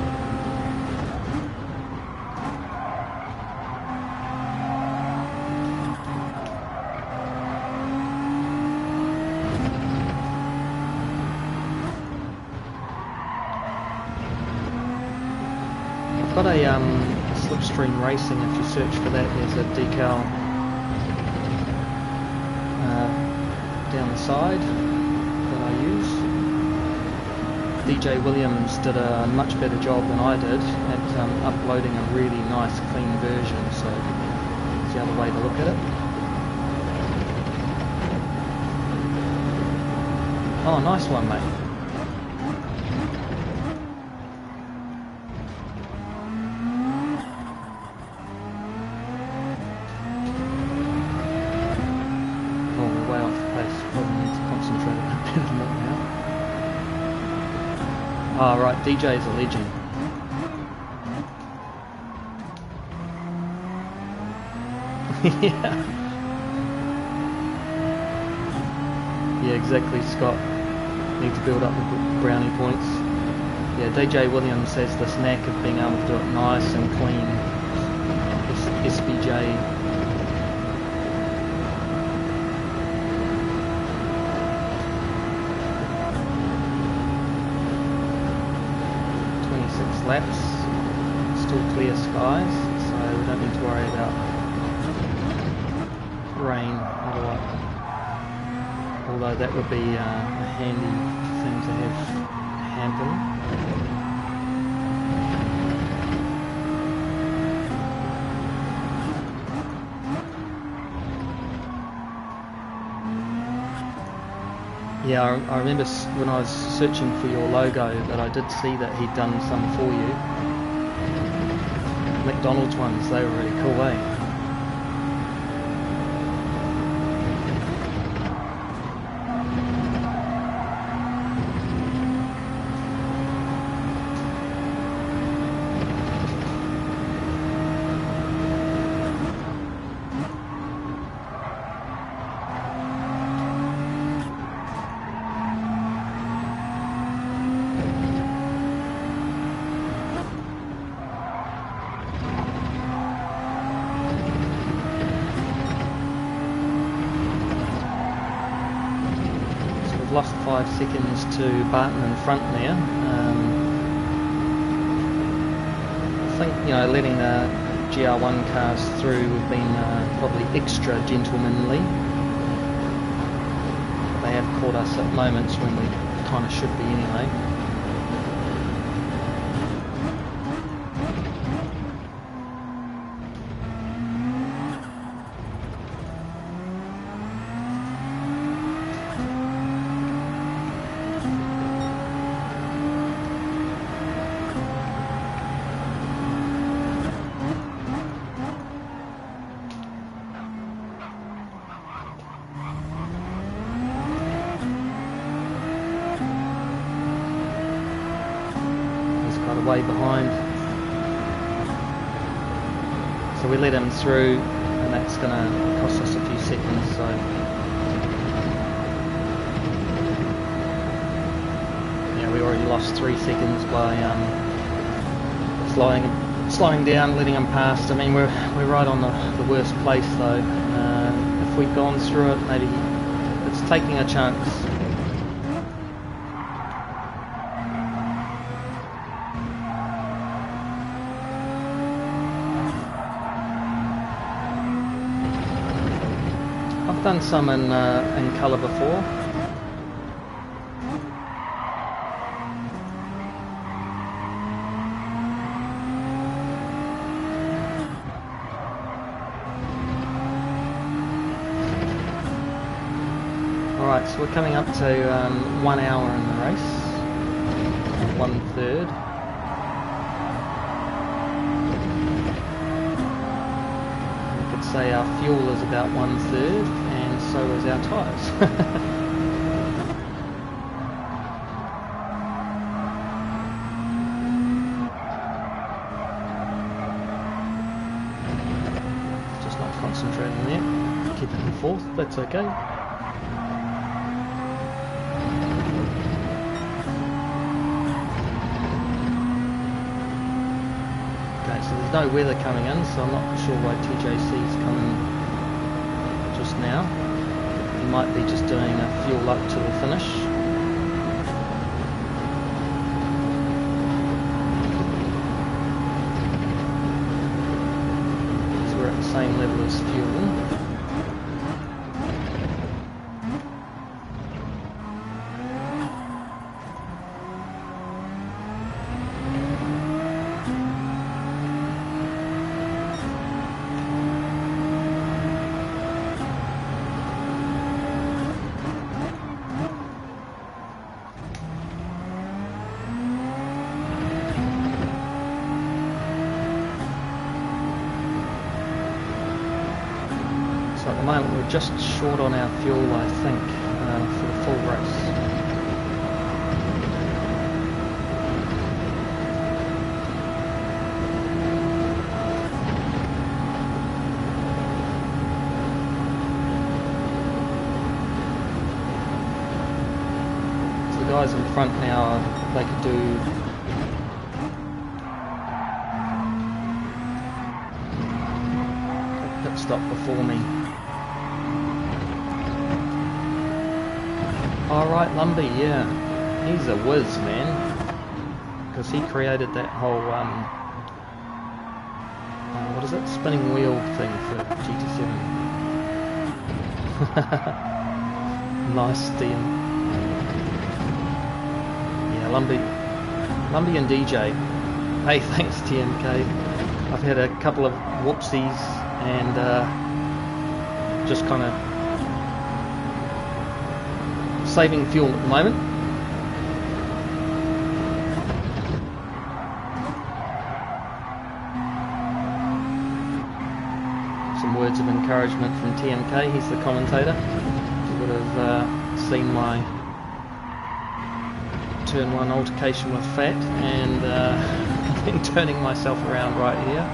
Got a slipstream racing. If you search for that, there's a decal down the side that I use. DJ Williams did a much better job than I did at uploading a really nice clean version, so it's the other way to look at it. Oh, nice one, mate. Ah, right, DJ's a legend. Yeah, exactly, Scott. Need to build up the brownie points. Yeah, DJ Williams has this knack of being able to do it nice and clean. SBJ. Laps, still clear skies, so we don't need to worry about rain, although that would be a handy thing to have happen. Yeah, I remember when I was searching for your logo that I did see that he'd done some for you. McDonald's ones, they were really cool, eh? Lost 5 seconds to Barton in front there. I think, you know, letting the Gr.1 cars through have been probably extra gentlemanly. They have caught us at moments when we kind of should be anyway. Way behind. So we let him through, and that's going to cost us a few seconds. So yeah, we already lost 3 seconds by slowing down, letting him past. I mean, we're right on the worst place though. If we'd gone through it, maybe it's taking a chance. I've done some in colour before. Alright, so we're coming up to 1 hour in the race, 1/3. We could say our fuel is about 1/3, and so is our tyres. Just not concentrating there, keep it in 4th, that's okay. So there's no weather coming in, so I'm not sure why TJC's coming just now. He might be just doing a fuel up till the finish. So we're at the same level as fuel. At the moment we're just short on our fuel, I think, for the full race. So the guys in front now, they could do a pit stop before me. Alright, Lumbee, yeah. He's a whiz, man. Because he created that whole, what is it? Spinning wheel thing for GT7. Nice, Steam. Yeah, Lumbee and DJ. Hey, thanks, TMK. I've had a couple of whoopsies and just kind of saving fuel at the moment. Some words of encouragement from TMK, he's the commentator. You would have seen my turn 1 altercation with Fat, and then turning myself around right here.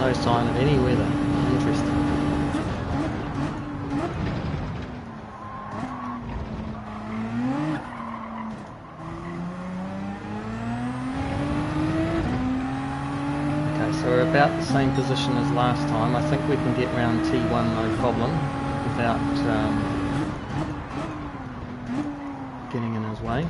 No sign of any weather. Interesting. Okay, so we're about the same position as last time. I think we can get round T1 no problem without getting in his way.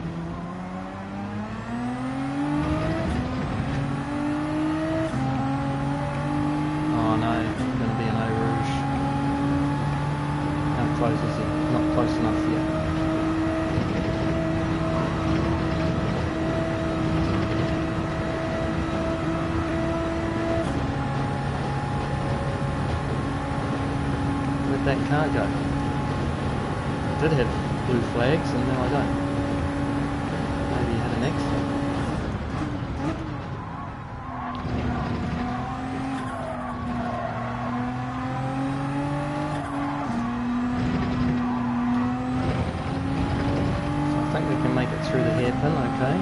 Oh no, going to be an Eau Rouge. How close is he? Not close enough yet. Where'd that car go? I did have blue flags and now I don't. Maybe he had an accident. think we can make it through the hairpin, okay.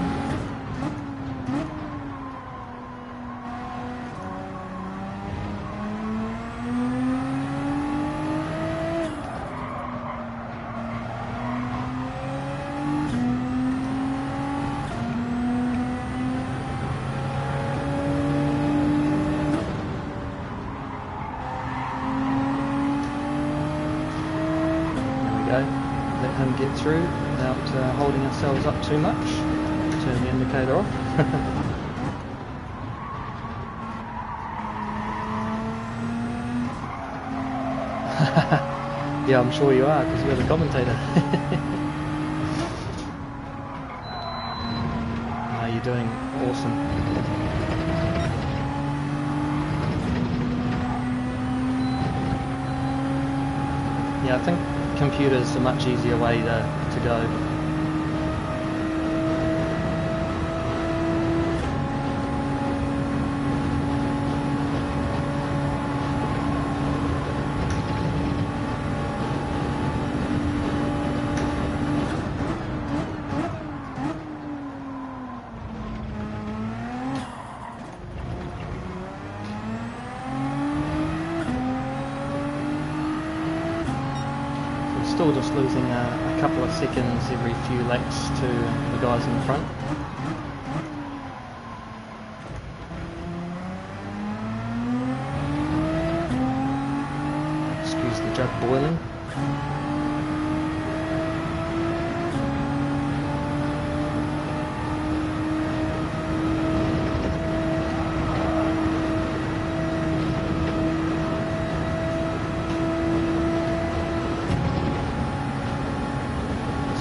Let him get through without holding ourselves up too much. Turn the indicator off. Yeah, I'm sure you are, because you're the commentator. No, you're doing awesome. Yeah, I think computers a much easier way to go. Still just losing a couple of seconds every few laps to the guys in front. Excuse the jug boiling.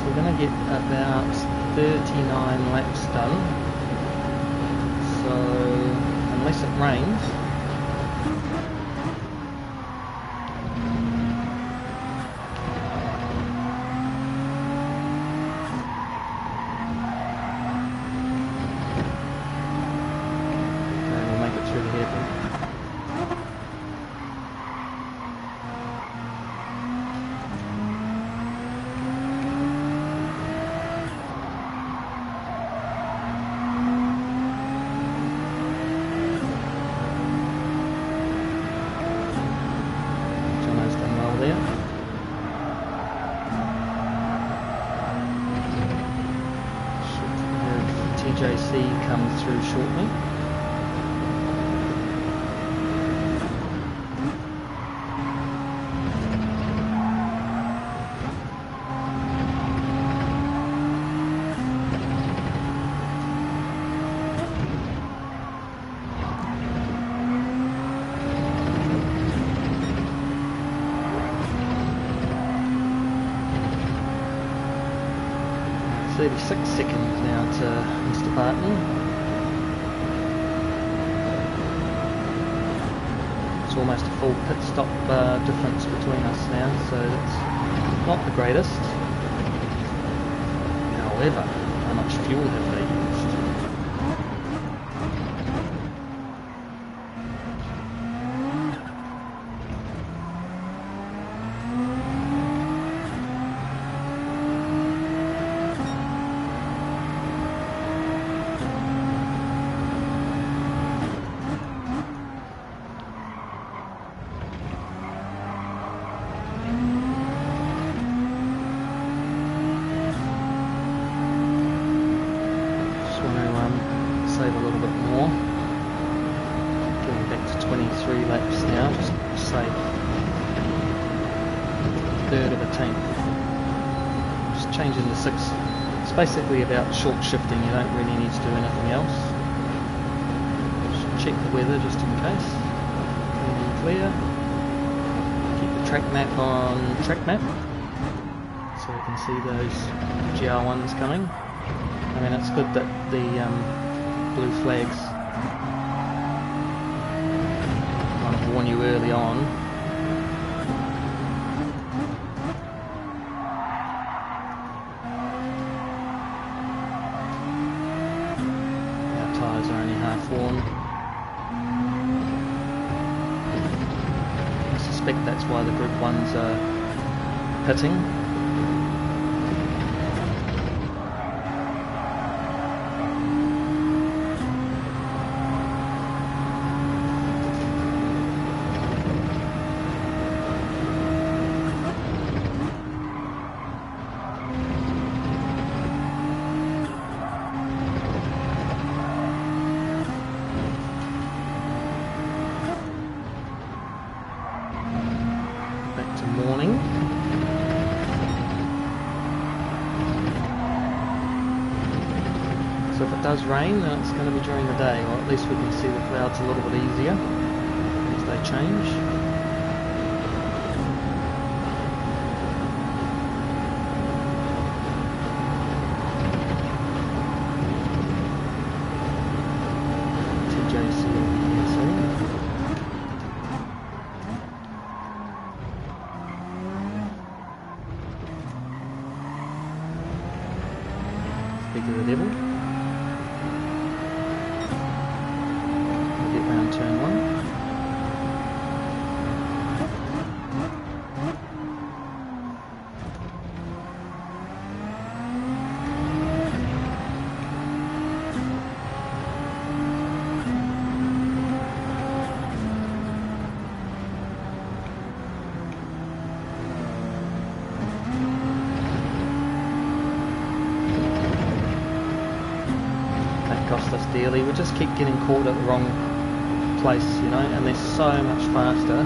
We're going to get about 39 laps done, so unless it rains, okay, we'll make it through the hairpin. TJC come through shortly. .36 seconds now to Mr. Barton. It's almost a full pit stop difference between us now, so it's not the greatest. However, how much fuel have they used? Save a little bit more. Getting back to 23 laps now, just save a third of a tank. Just changing the 6. It's basically about short shifting, you don't really need to do anything else. Just check the weather just in case. Clean and clear. Keep the track map on track map, so we can see those Gr.1s coming. I mean, it's good that the blue flags kind of warn you early on. Our tyres are only half worn. I suspect that's why the Gr.1s are pitting. So if it does rain, then it's going to be during the day, or at least we can see the clouds a little bit easier as they change. Speak of the devil. We'll get round turn 1. Cost us dearly. We just keep getting caught at the wrong place, you know, and they're so much faster.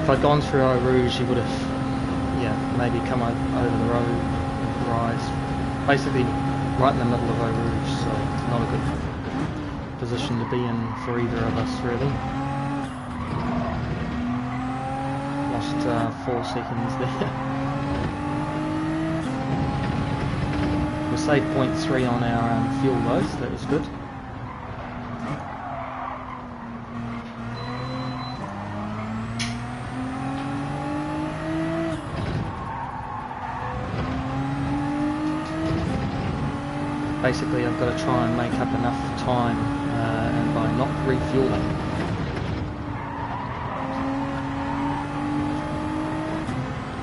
If I'd gone through Eau Rouge, you would have, yeah, maybe come over the road, rise, basically right in the middle of Eau Rouge, so it's not a good position to be in for either of us, really. Lost 4 seconds there. We saved 0.3 on our fuel though, so that was good. Basically I've got to try and make up enough time and by not refueling.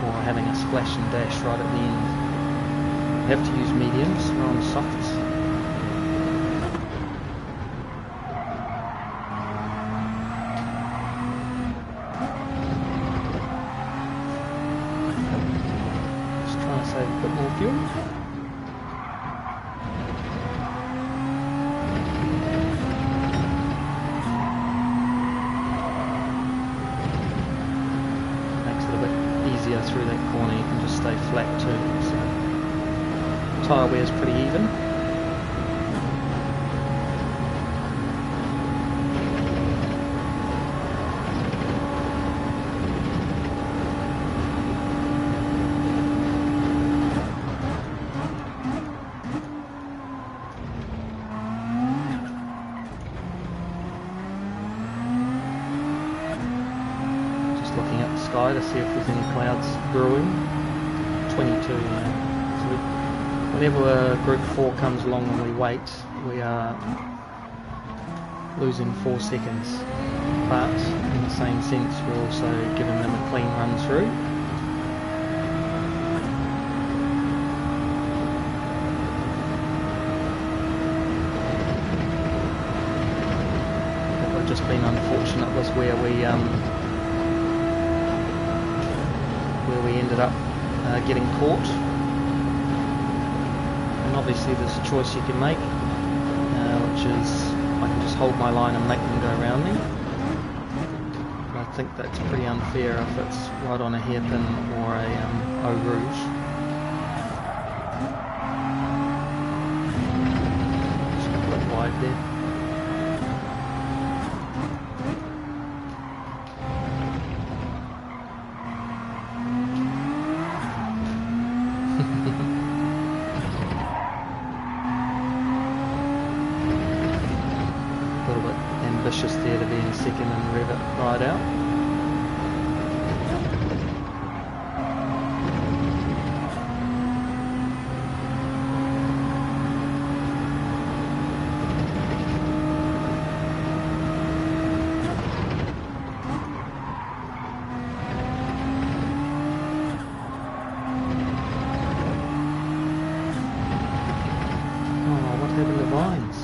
Or having a splash and dash right at the end. Have to use mediums, we're on softs. Just trying to save a bit more fuel. Makes it a bit easier through that corner, you can just stay flat too. So. Tyre wear is pretty even. Just looking at the sky to see if there's any clouds brewing. 22 now. Whenever Group 4 comes along and we wait, we are losing 4 seconds. But in the same sense, we're also giving them a clean run through. What we've just been unfortunate was where we ended up getting caught. And obviously there's a choice you can make, which is I can just hold my line and make them go around me. But I think that's pretty unfair if it's right on a hairpin or a Eau Rouge. Just a bit wide there. A little bit ambitious there to be in second and rev it right out. Oh, what happened to Vines?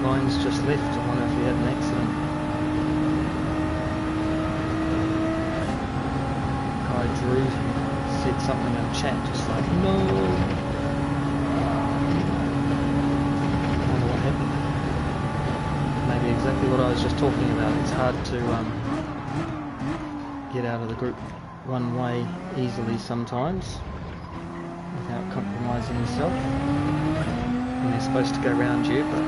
Vines just left. I wonder if he had an accident. Guy Drew said something in chat just like, no. I wonder what happened. Maybe exactly exactly what I was just talking about. It's hard to get out of the Gr.1 way easily sometimes without compromising yourself. And they're supposed to go around you, but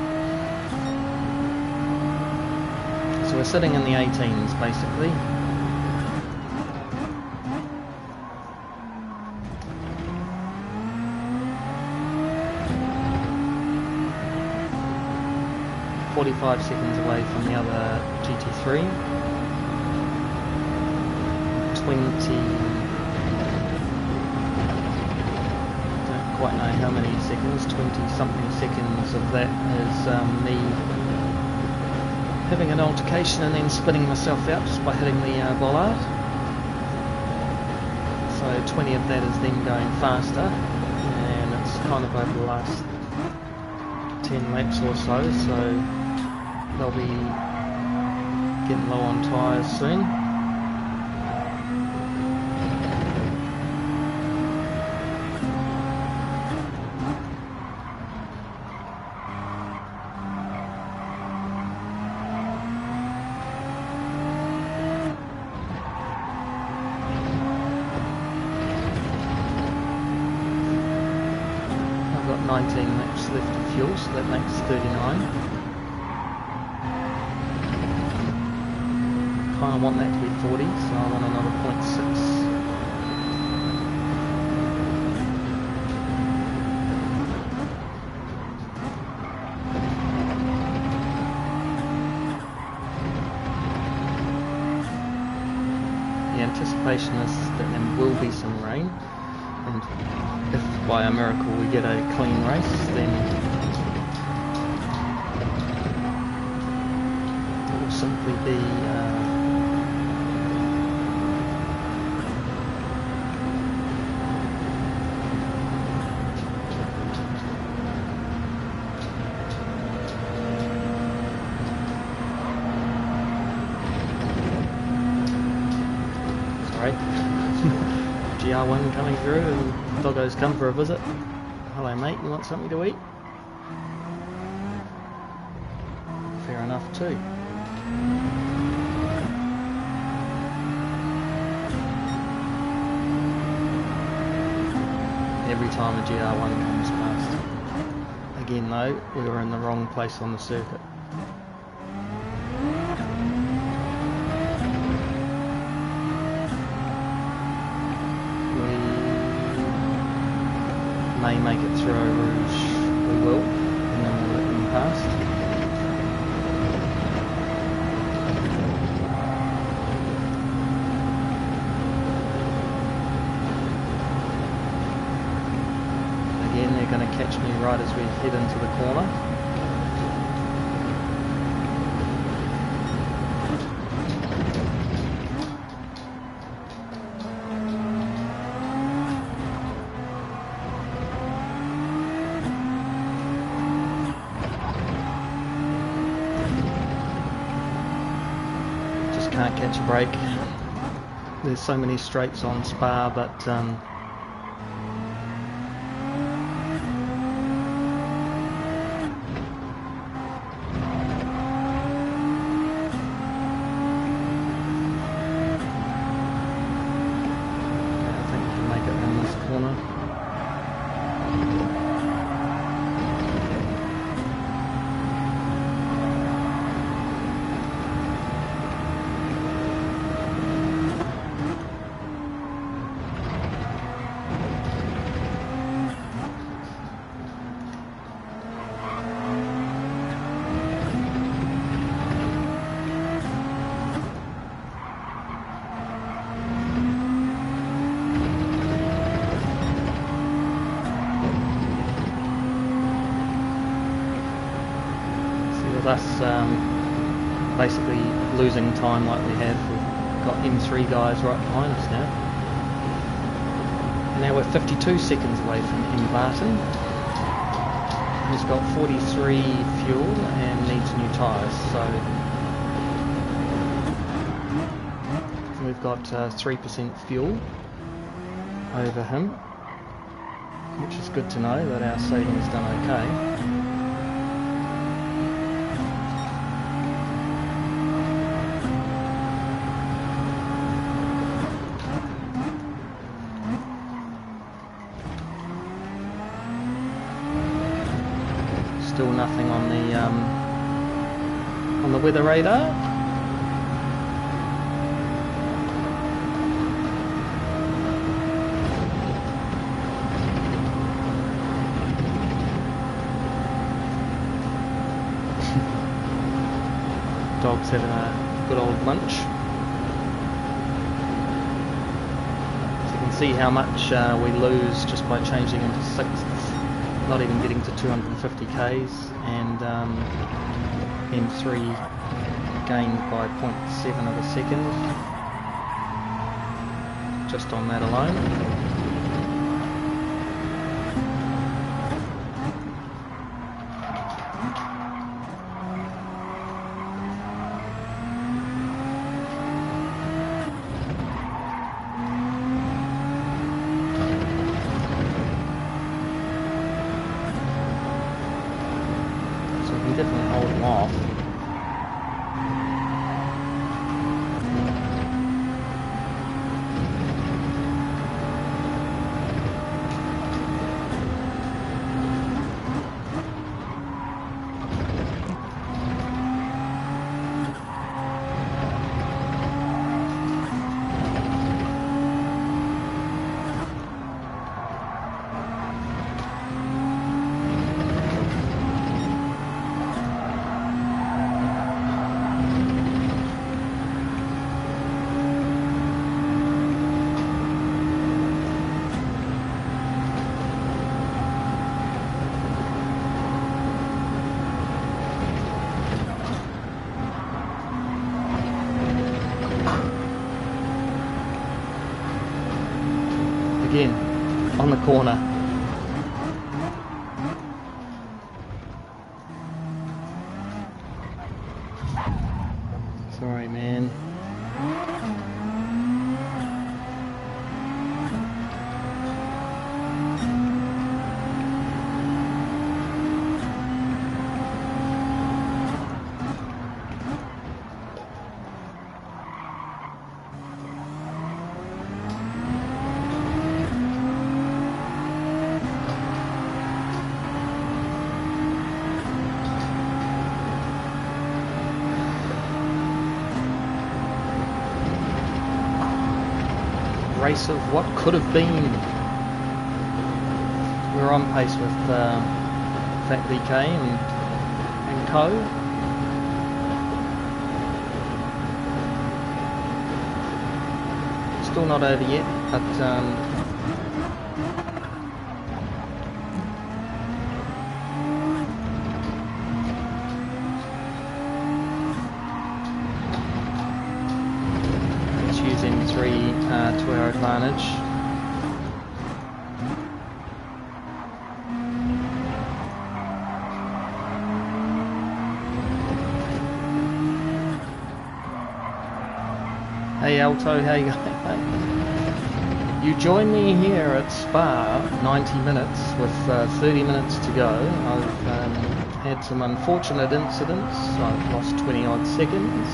so we're sitting in the 18s basically. .45 seconds away from the other GT3. 20, don't quite know how many seconds, 20 something seconds of that is me having an altercation and then spinning myself out just by hitting the bollard. So 20 of that is them going faster, and it's kind of over the last 10 laps or so, so they'll be getting low on tyres soon. I've got 19 laps left of fuel, so that makes 39. I want that to be 40, so I want another 0.6. The anticipation is that there will be some rain, and if by a miracle we get a clean race, then it will simply be Gr.1 coming through, and Doggo's come for a visit. Hello mate, you want something to eat? Fair enough too. Every time a Gr.1 comes past. Again though, we were in the wrong place on the circuit. May make it through Rouge, we will, and then we'll let them past. Again, they're going to catch me right as we head into the corner. Can't catch a break. There's so many straights on Spa, but I think we can make it in this corner. With us basically losing time like we have, we've got M3 guys right behind us now. Now we're 52 seconds away from M. Barton. He's got 43 fuel and needs new tyres, so we've got 3% fuel over him, which is good to know that our saving's done okay. Still nothing on the weather radar. Dog's having a good old lunch. So you can see how much we lose just by changing into sixths. Not even getting to 250 k's, and M3 gained by 0.7 of a second just on that alone. Definitely hold them off. Again, on the corner. Sorry, man. Race of what could have been. We're on pace with Fat VK and co. Still not over yet, but M3 to our advantage. Hey Alto, how you going, mate? You join me here at Spa, 90 minutes with 30 minutes to go. I've had some unfortunate incidents. I've lost 20 odd seconds.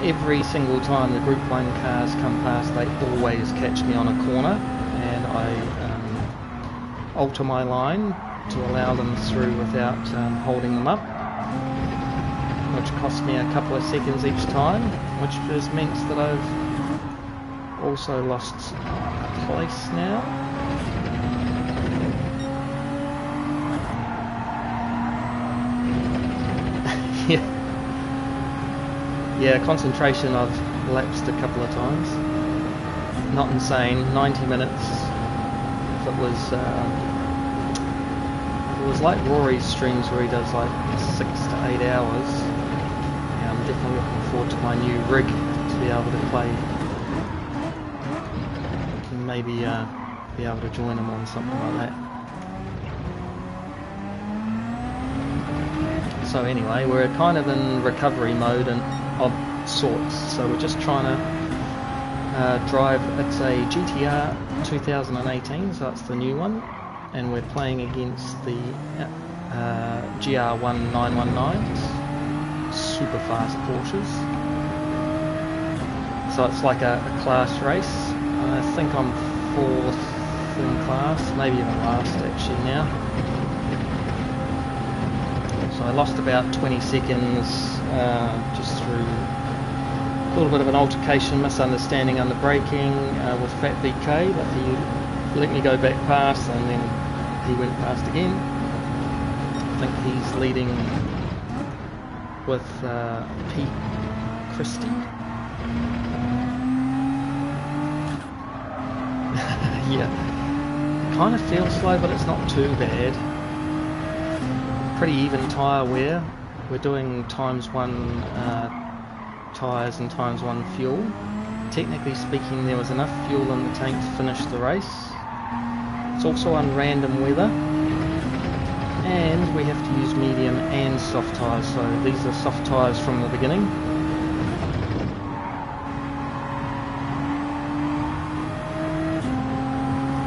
Every single time the Gr.1 cars come past, they always catch me on a corner, and I alter my line to allow them through without holding them up, which costs me a couple of seconds each time, which has meant that I've also lost place now. Yeah. Yeah, concentration I've lapsed a couple of times. Not insane, 90 minutes. If it was like Rory's streams where he does like 6 to 8 hours, yeah, I'm definitely looking forward to my new rig to be able to play. And maybe be able to join him on something like that. So anyway, we're kind of in recovery mode and of sorts, so we're just trying to drive. It's a GTR 2018, so it's the new one, and we're playing against the Gr.1 919s, super fast Porsches. So it's like a class race. I think I'm 4th in class, maybe even last actually now. So I lost about 20 seconds just through a little bit of an altercation, misunderstanding under braking with Fat BK, but he let me go back past and then he went past again. I think he's leading with Pete Christie. Yeah, kind of feels slow, but it's not too bad. Pretty even tyre wear. We're doing ×1 tyres and ×1 fuel. Technically speaking, there was enough fuel in the tank to finish the race. It's also on random weather, and we have to use medium and soft tyres, so these are soft tyres from the beginning.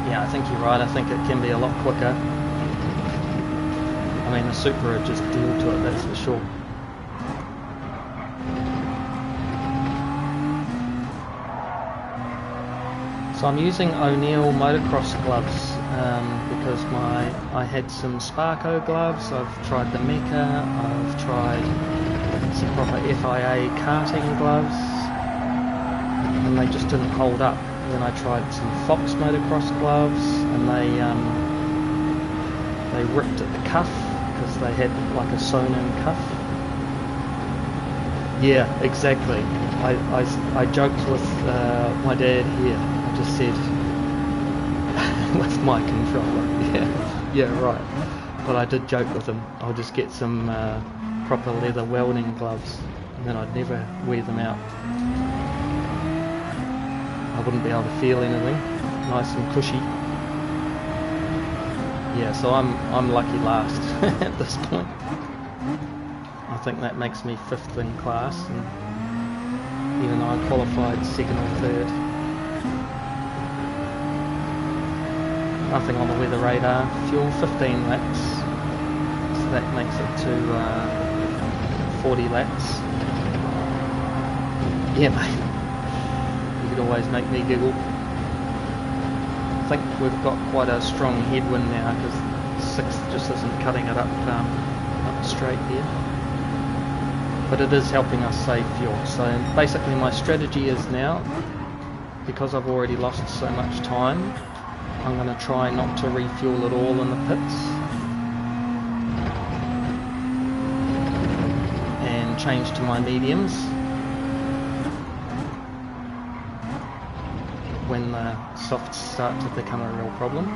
Yeah, I think you're right. I think it can be a lot quicker. I mean, the Supra would just deal to it, that's for sure. So I'm using O'Neill motocross gloves because I had some Sparko gloves. I've tried the Mecca, I've tried some proper FIA karting gloves, and they just didn't hold up. Then I tried some Fox motocross gloves, and they ripped at the cuff because they had like a sewn-in cuff. Yeah, exactly. I joked with my dad here. I just said with my controller. Yeah, right. But I did joke with him. I'll just get some proper leather welding gloves, and then I'd never wear them out. I wouldn't be able to feel anything. Nice and cushy. Yeah, so I'm lucky last at this point. I think that makes me 5th in class, and even though I qualified 2nd or 3rd. Nothing on the weather radar. Fuel 15 laps, so that makes it to 40 laps. Yeah, mate. You could always make me giggle. I think we've got quite a strong headwind now because 6th just isn't cutting it up straight here. But it is helping us save fuel. So basically my strategy is now, because I've already lost so much time, I'm going to try not to refuel at all in the pits and change to my mediums when the softs start to become a real problem.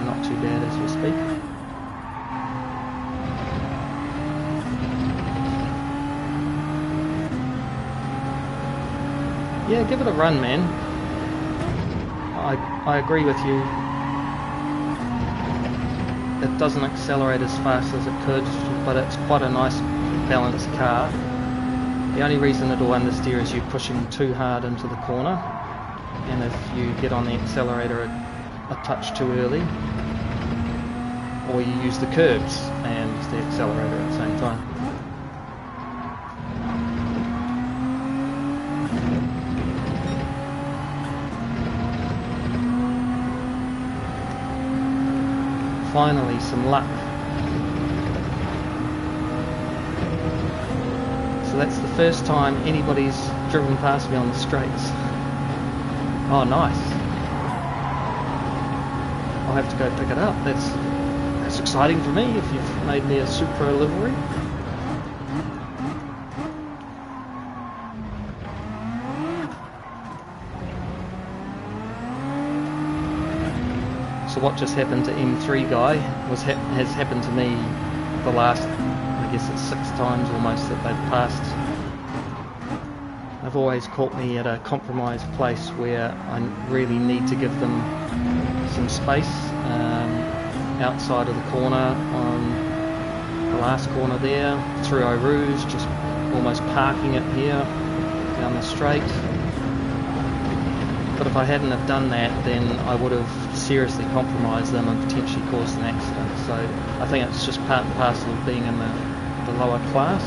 Not too bad as we speak. Yeah, give it a run, man. I agree with you. It doesn't accelerate as fast as it could, but it's quite a nice balanced car. The only reason it'll understeer is you pushing too hard into the corner, and if you get on the accelerator a touch too early, or you use the curbs and the accelerator at the same time. Finally, some luck. So that's the first time anybody's driven past me on the straights. Oh, nice. I'll have to go pick it up. That's exciting for me if you've made me a Supra livery. So what just happened to M3 guy has happened to me the last, I guess it's 6 times almost that they've passed. They've always caught me at a compromised place where I really need to give them some space outside of the corner, on the last corner there, through Eau Rouge, just almost parking it here down the straight. But if I hadn't have done that, then I would have seriously compromised them and potentially caused an accident. So I think it's just part and parcel of being in the lower class.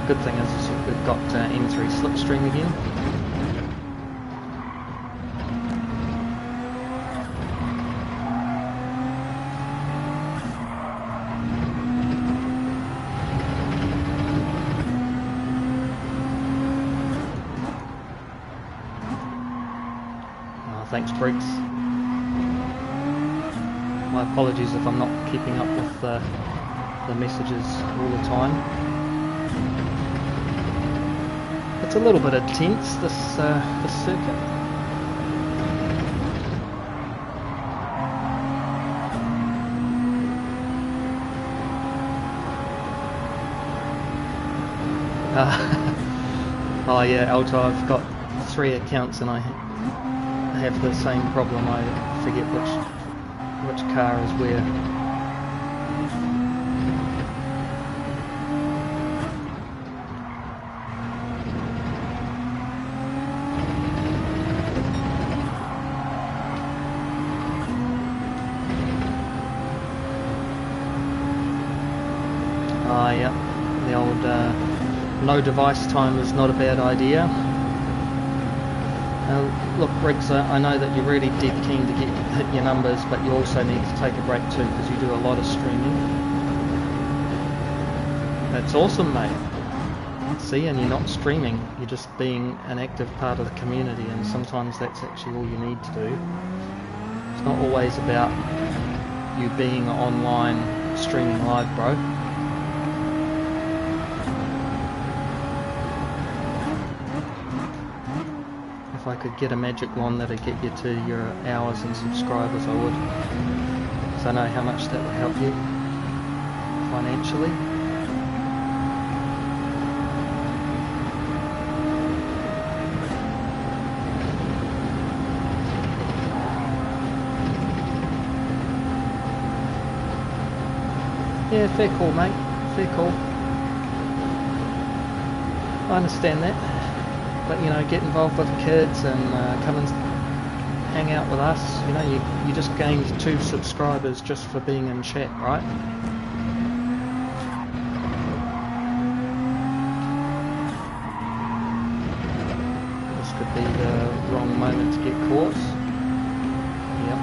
Good thing is we've got M3 slipstream again. Thanks, Briggs. My apologies if I'm not keeping up with the messages all the time. It's a little bit intense, this circuit. Oh yeah, Alto, I've got 3 accounts and I have the same problem. I forget which car is where. Ah, yeah, the old no device time is not a bad idea. Look, Briggs, I know that you're really dead keen to hit your numbers, but you also need to take a break too, because you do a lot of streaming. That's awesome, mate. See, and you're not streaming, you're just being an active part of the community, and sometimes that's actually all you need to do. It's not always about you being online streaming live, bro. If I could get a magic wand that'd get you to your hours and subscribers, I would. Because I know how much that would help you financially. Yeah, fair call, mate. Fair call. I understand that. But, you know, get involved with kids and come and hang out with us. You know, you just gained 2 subscribers just for being in chat, right? This could be the wrong moment to get caught. Yep.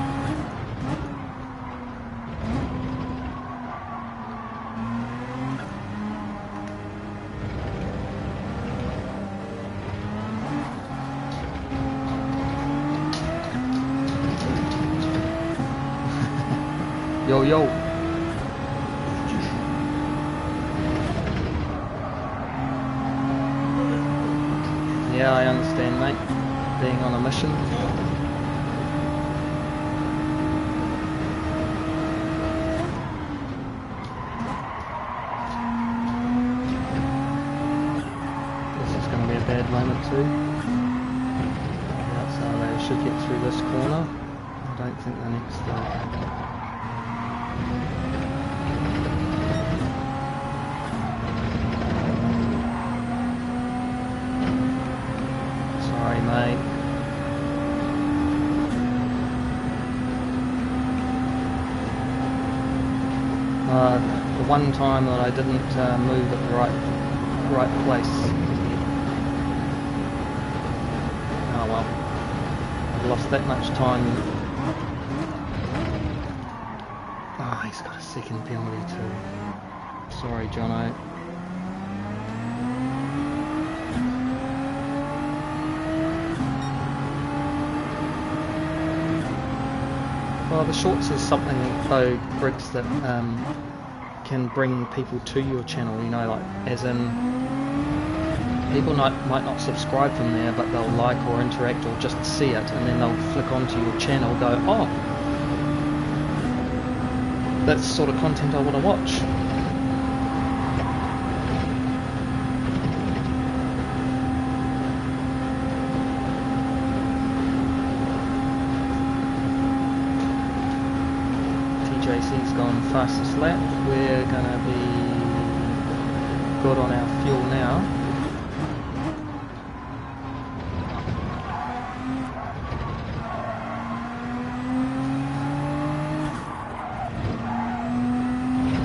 Yo, yo. Yeah, I understand, mate. Being on a mission. This is going to be a bad moment too. Yeah, so they should get through this corner. I don't think the next... Sorry, mate. The one time that I didn't move at the right place. Oh well. I've lost that much time. Oh, he's got a second penalty too. Sorry, Jono. Well, the shorts is something, though, Briggs, that can bring people to your channel, you know, like, as in, people might not subscribe from there, but they'll like or interact or just see it, and then they'll flick onto your channel and go, oh, that's the sort of content I want to watch. TJC's gone fastest lap. We're going to be good on our fuel now.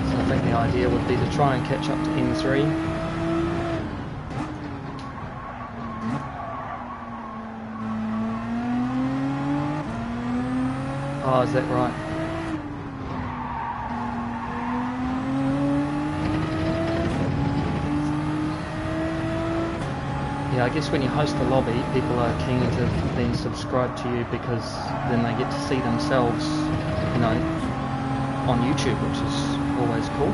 So I think the idea would be to try and catch up to M3. Oh, is that right? Yeah, I guess when you host a lobby, people are keen to then subscribe to you because then they get to see themselves, you know, on YouTube, which is always cool.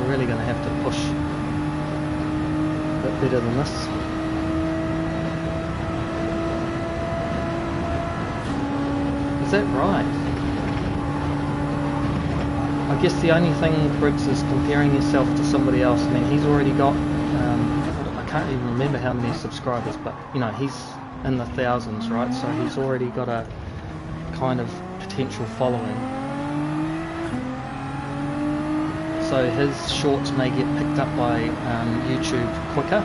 Really going to have to push a bit better than this. Is that right? I guess the only thing, Briggs, is comparing yourself to somebody else. I mean, he's already got, I can't even remember how many subscribers, but, you know, he's in the thousands, right? So he's already got a kind of potential following. So his shorts may get picked up by YouTube quicker.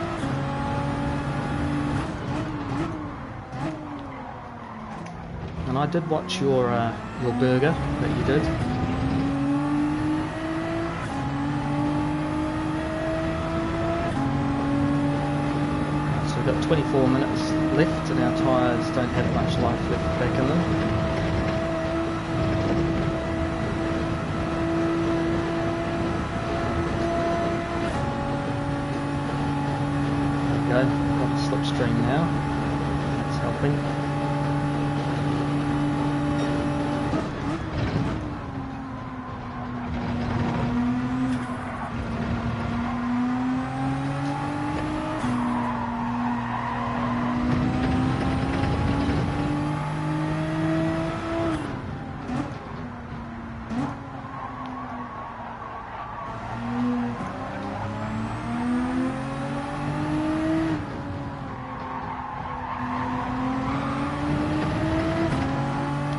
And I did watch your burger that you did. So we've got 24 minutes left and our tyres don't have much life left back in them. Got the slipstream now, that's helping.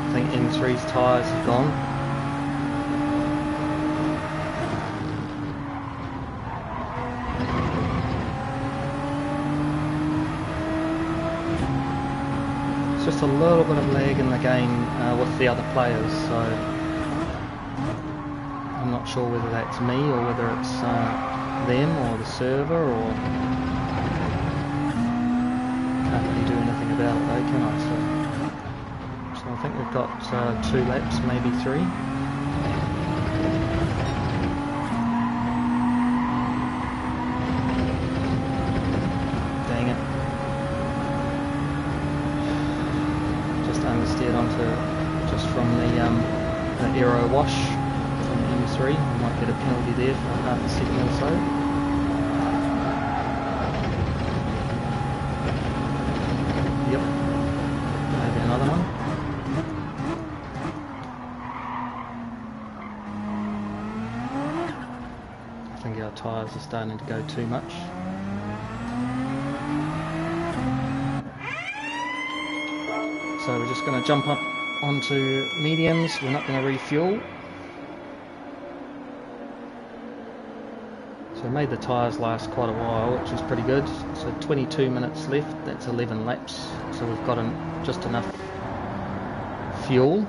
I think M3's tyres have gone. It's just a little bit of lag in the game with the other players, so I'm not sure whether that's me or whether it's them or the server, or can't really do anything about it though, can I? So I think we've got 2 laps, maybe 3. Dang it. Just understeered onto, just from the aero wash from M3. I might get a penalty there for half a second or so. Yep. Maybe another one. I think our tyres are starting to go too much. So we're just going to jump up onto mediums. We're not going to refuel. So we made the tyres last quite a while, which is pretty good. So 22 minutes left, that's 11 laps. So we've got just enough fuel.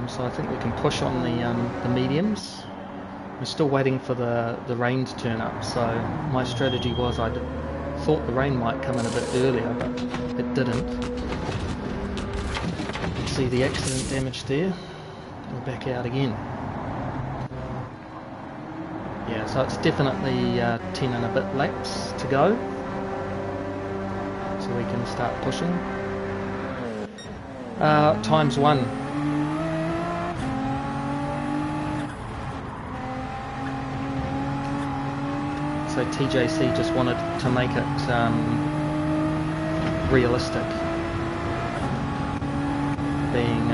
So I think we can push on the mediums. We're still waiting for the rain to turn up, so my strategy was I thought the rain might come in a bit earlier, but it didn't. See the accident damage there. We're back out again. Yeah, so it's definitely 10 and a bit laps to go, so we can start pushing. Times 1. So TJC just wanted to make it realistic, being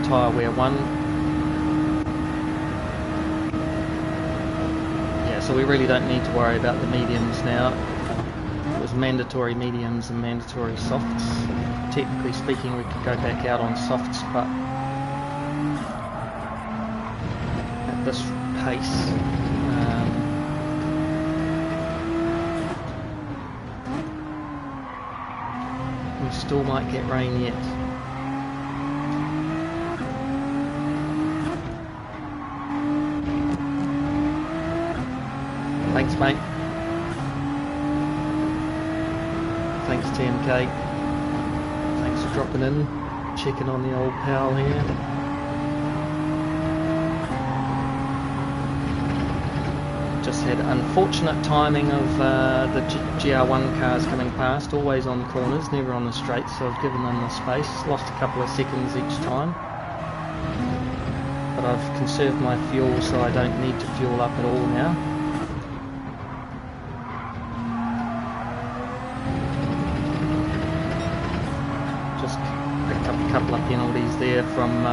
tyre wear 1. Yeah, so we really don't need to worry about the mediums now. It was mandatory mediums and mandatory softs. Technically speaking, we could go back out on softs, but at this pace, Still might get rain yet. Thanks, mate. Thanks, TMK. Thanks for dropping in, checking on the old pal here. Just had unfortunate timing of the Gr.1 cars coming past, always on corners, never on the straight, so I've given them the space. Lost a couple of seconds each time. But I've conserved my fuel, so I don't need to fuel up at all now. Just picked up a couple of penalties there from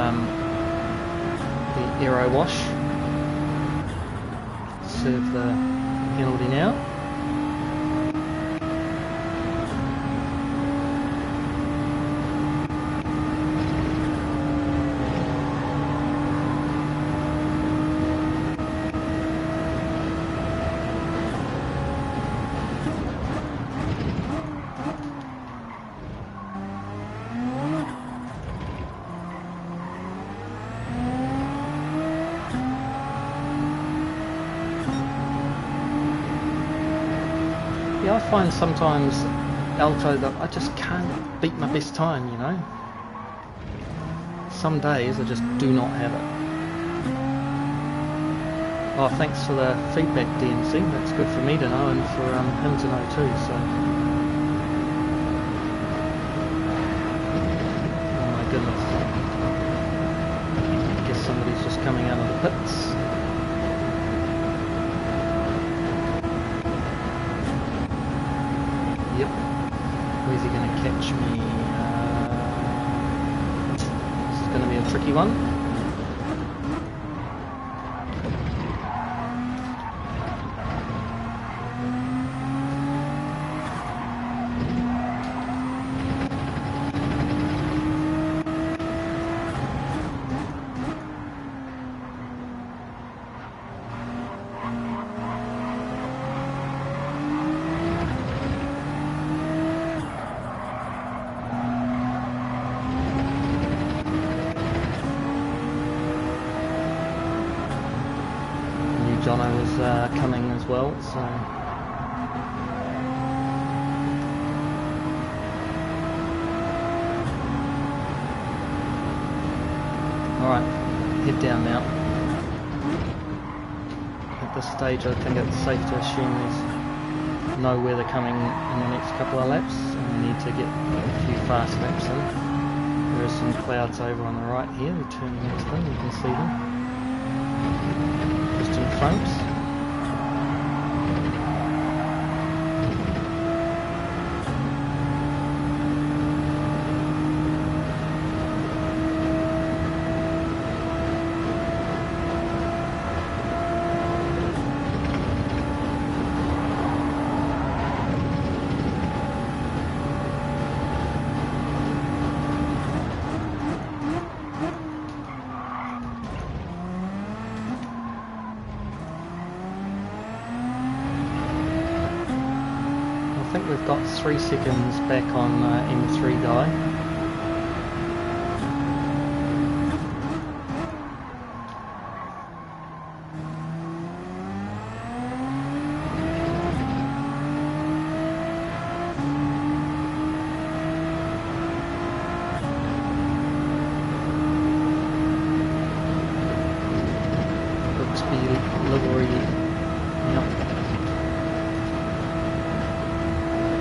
the aero wash. Serve the penalty now. I find sometimes, Alto, that I just can't beat my best time, you know. Some days I just do not have it. Oh, thanks for the feedback, DMC. That's good for me to know and for him to know too. So, oh my goodness. I guess somebody's just coming out of the pits. Yep. Where's he going to catch me? This is going to be a tricky one. Jono was coming as well, so alright, head down now. At this stage I think it's safe to assume there's know where they're coming in the next couple of laps, and we need to get a few fast laps in. There are some clouds over on the right here, they're turning into them, you can see them. In front. I think we've got 3 seconds back on M3 guy.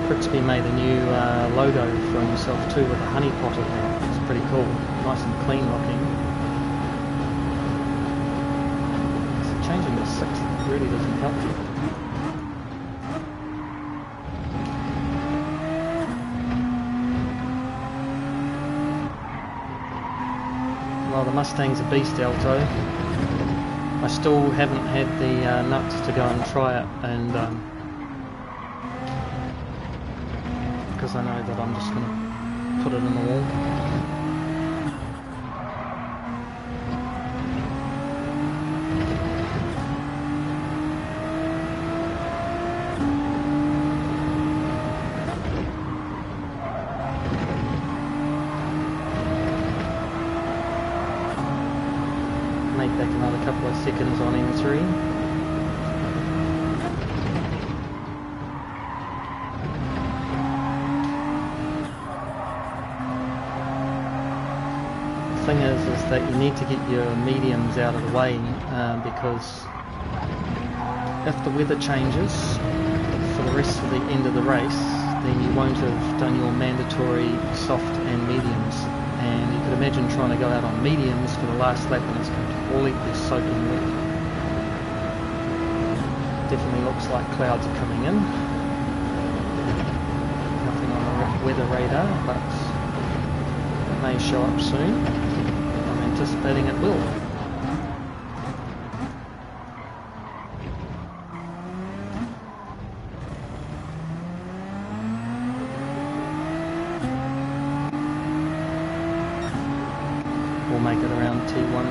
Brixby made a new logo for himself too with a honey pot in there. It's pretty cool, nice and clean looking. So changing to 6 really doesn't help you. Well, the Mustang's a beast, Alto. I still haven't had the nuts to go and try it, and because I know that I'm just going to put it in the wall. made back another couple of seconds on M3. The thing is that you need to get your mediums out of the way because if the weather changes for the rest of the end of the race, then you won't have done your mandatory soft and mediums. And you could imagine trying to go out on mediums for the last lap and it's completely soaking wet. Definitely looks like clouds are coming in. Nothing on the weather radar, but it may show up soon. I'm anticipating it will. We'll make it around T1.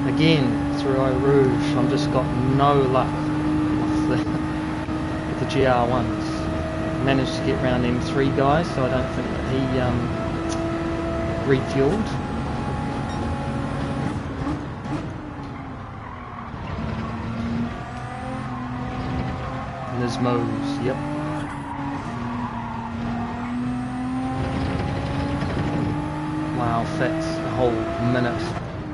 Again, through Eau Rouge, I've just got no luck with the Gr.1s. Managed to get round M3 guys, so I don't think that he refueled. Nismo's, yep. Wow, that's a whole minute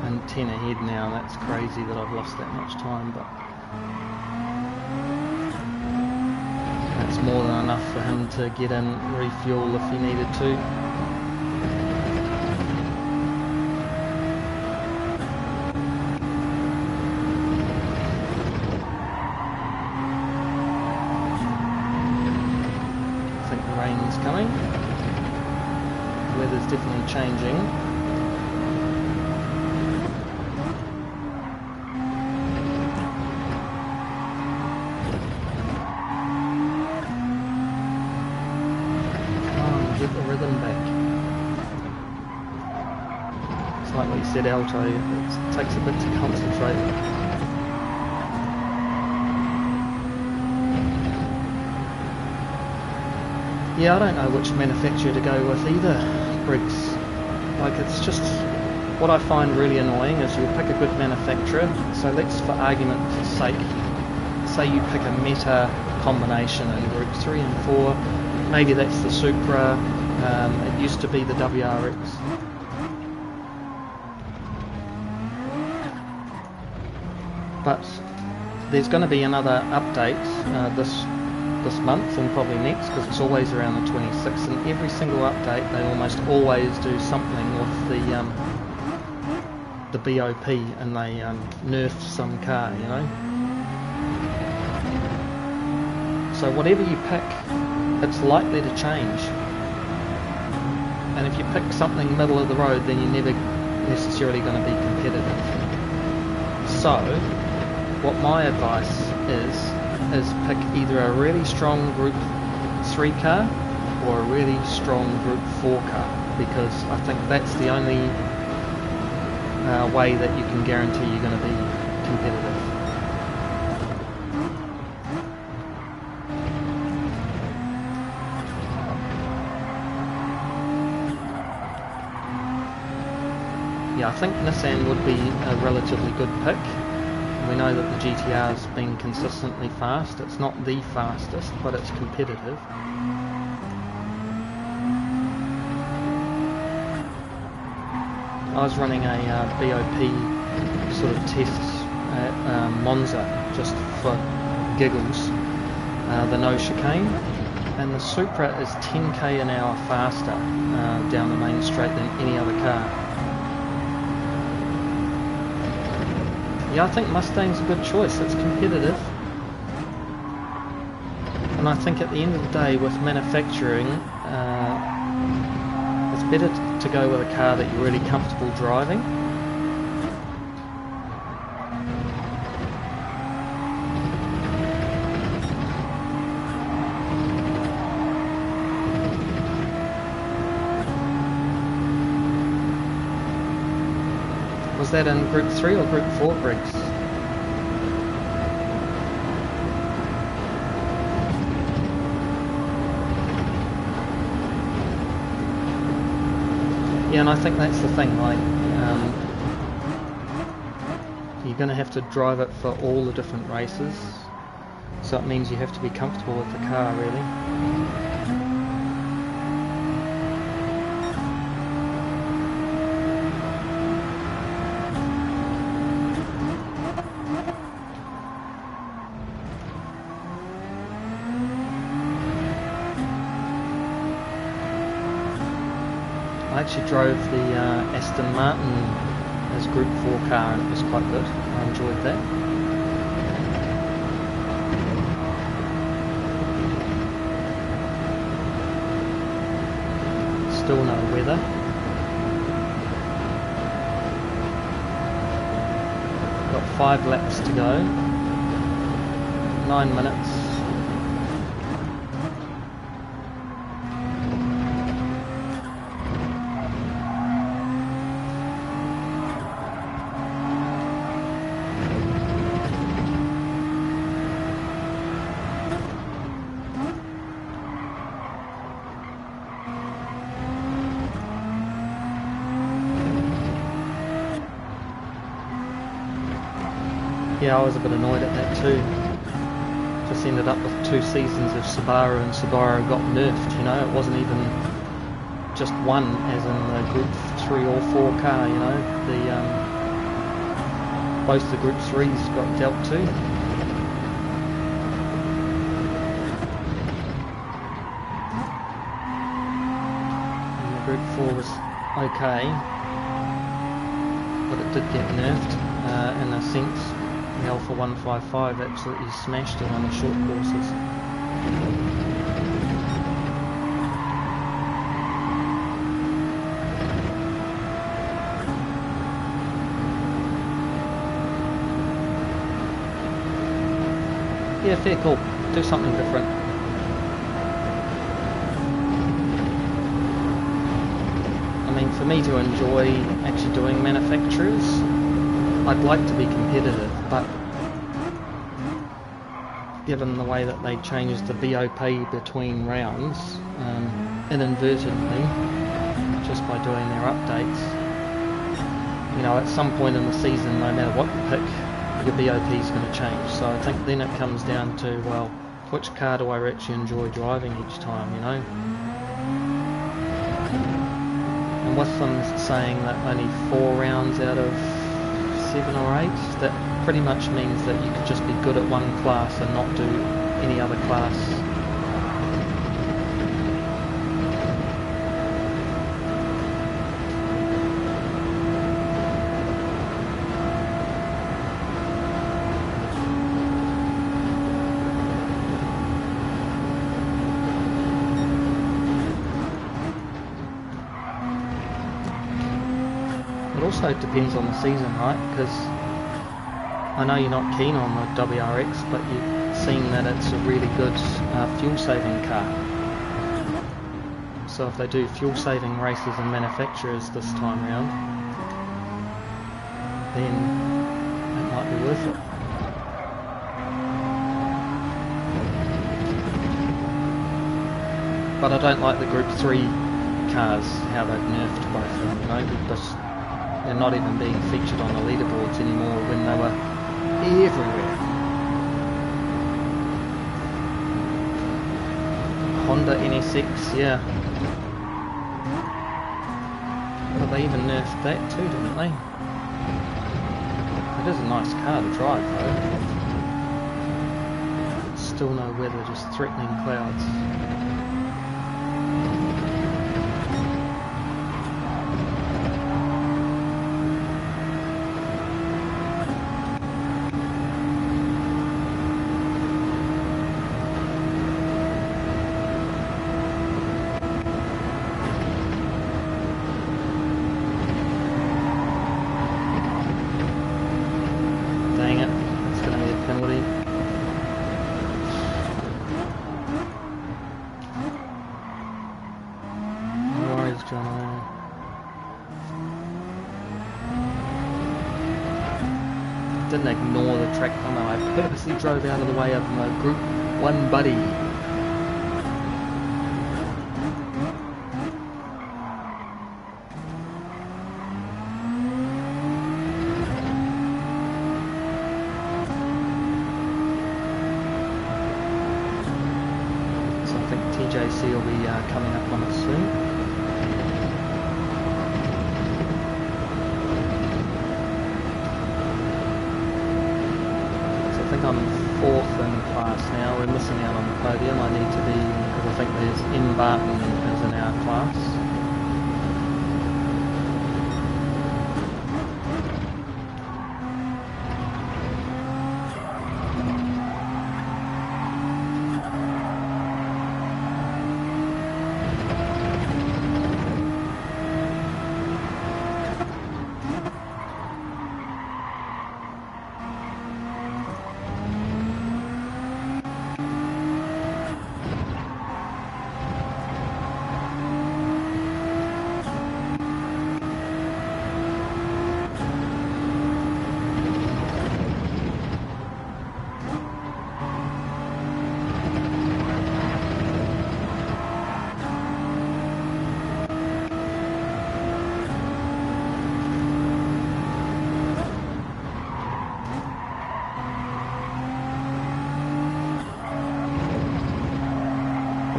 and 10 ahead now. That's crazy that I've lost that much time, but that's more than enough for him to get in, refuel if he needed to. I think the rain is coming. The weather's definitely changing. Get the rhythm back. It's like what you said, Alto, it takes a bit to concentrate. Yeah, I don't know which manufacturer to go with either, Briggs. Like, it's just, what I find really annoying is you'll pick a good manufacturer, so let's, for argument's sake, say you pick a Meta combination in Group 3 and 4, maybe that's the Supra, it used to be the WRX. But there's going to be another update this month and probably next, because it's always around the 26th, and every single update they almost always do something with the BOP, and they nerf some car, you know. So whatever you pick, it's likely to change, and if you pick something middle of the road, then you're never necessarily going to be competitive. So what my advice is pick either a really strong Group 3 car or a really strong Group 4 car, because I think that's the only way that you can guarantee you're going to be competitive. Yeah, I think Nissan would be a relatively good pick. We know that the GTR's been consistently fast. It's not the fastest, but it's competitive. I was running a BOP sort of test at Monza just for giggles, the no chicane, and the Supra is 10k an hour faster down the main straight than any other car. Yeah, I think Mustang's a good choice. It's competitive, and I think at the end of the day with manufacturing, it's better to go with a car that you're really comfortable driving. Was that in Group 3 or Group 4, Briggs? Yeah, and I think that's the thing, like, you're going to have to drive it for all the different races, so it means you have to be comfortable with the car, really. I actually drove the Aston Martin as Group 4 car and it was quite good. I enjoyed that. Still no weather. Got 5 laps to go. 9 minutes. Yeah, I was a bit annoyed at that too. Just ended up with 2 seasons of Subaru, and Subaru got nerfed, you know. It wasn't even just one, as in the Group 3 or 4 car, you know. Both the Group 3s got dealt to. And the Group 4 was okay, but it did get nerfed in a sense. The Alpha 155 absolutely smashed it on the short courses. Yeah, fair call. Do something different. I mean, for me to enjoy actually doing manufacturers, I'd like to be competitive, but given the way that they changed the BOP between rounds, inadvertently, just by doing their updates, you know, at some point in the season, no matter what you pick, your BOP is going to change. So I think then it comes down to, well, which car do I actually enjoy driving each time, you know? And with them saying that only 4 rounds out of 7 or 8, that pretty much means that you could just be good at one class and not do any other class. It also depends on the season, right? Because I know you're not keen on the WRX, but you've seen that it's a really good fuel-saving car. So if they do fuel-saving races and manufacturers this time round, then it might be worth it. But I don't like the Group 3 cars, how they've nerfed both of them, you know, because they're not even being featured on the leaderboards anymore when they were everywhere. Honda NSX, yeah. But they even nerfed that too, didn't they? It is a nice car to drive though. Still no weather, just threatening clouds. didn't ignore the track limit. I purposely drove out of the way of my Group 1 buddy. So I think TJC will be coming up on it soon. I'm 4th in class now. We're missing out on the podium. I need to be, because I think there's M. Barton is in our class.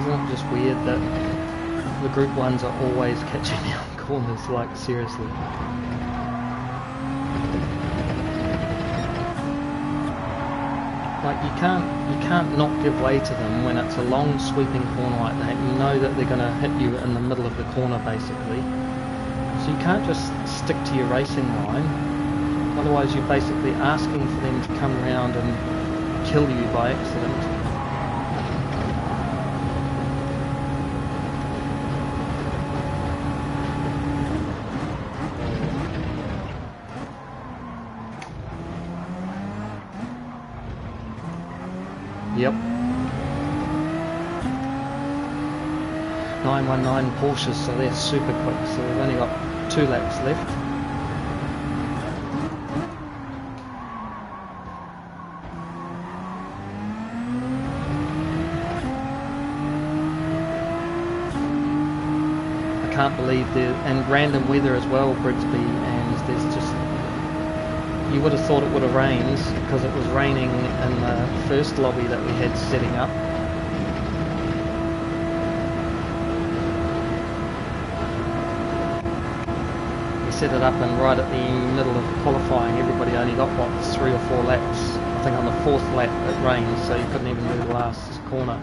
Isn't it just weird that the Group 1s are always catching me on corners, like seriously? Like you can't not give way to them when it's a long sweeping corner like that. You know that they're going to hit you in the middle of the corner basically. So you can't just stick to your racing line. Otherwise you're basically asking for them to come around and kill you by accident. Yep. 919 Porsches, so they're super quick, so we've only got 2 laps left. I can't believe and random weather as well, Brigsby, and there's just, you would have thought it would have rained because it was raining in the first lobby that we had setting up. We set it up and right at the middle of qualifying everybody only got what, 3 or 4 laps. I think on the 4th lap it rained, so you couldn't even do the last corner.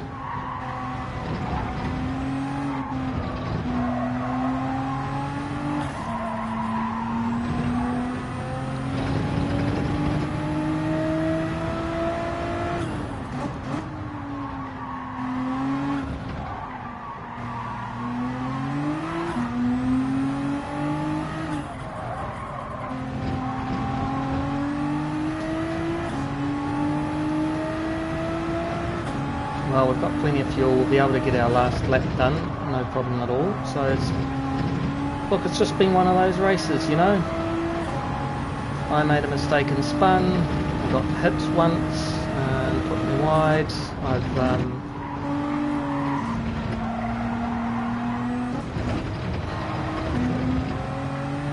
Well, we've got plenty of fuel, we'll be able to get our last lap done, no problem at all. So look, it's just been one of those races, you know. I made a mistake and spun, I got hit once and put me wide. I've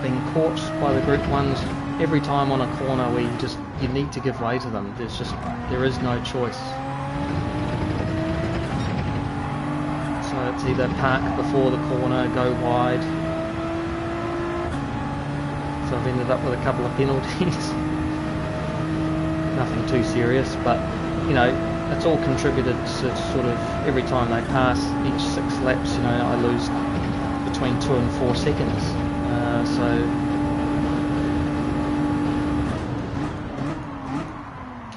been caught by the Group 1s every time on a corner where you need to give way to them. There is no choice. So it's either park before the corner, go wide. So I've ended up with a couple of penalties. Nothing too serious, but you know, it's all contributed to sort of every time they pass each 6 laps, you know, I lose between 2 and 4 seconds.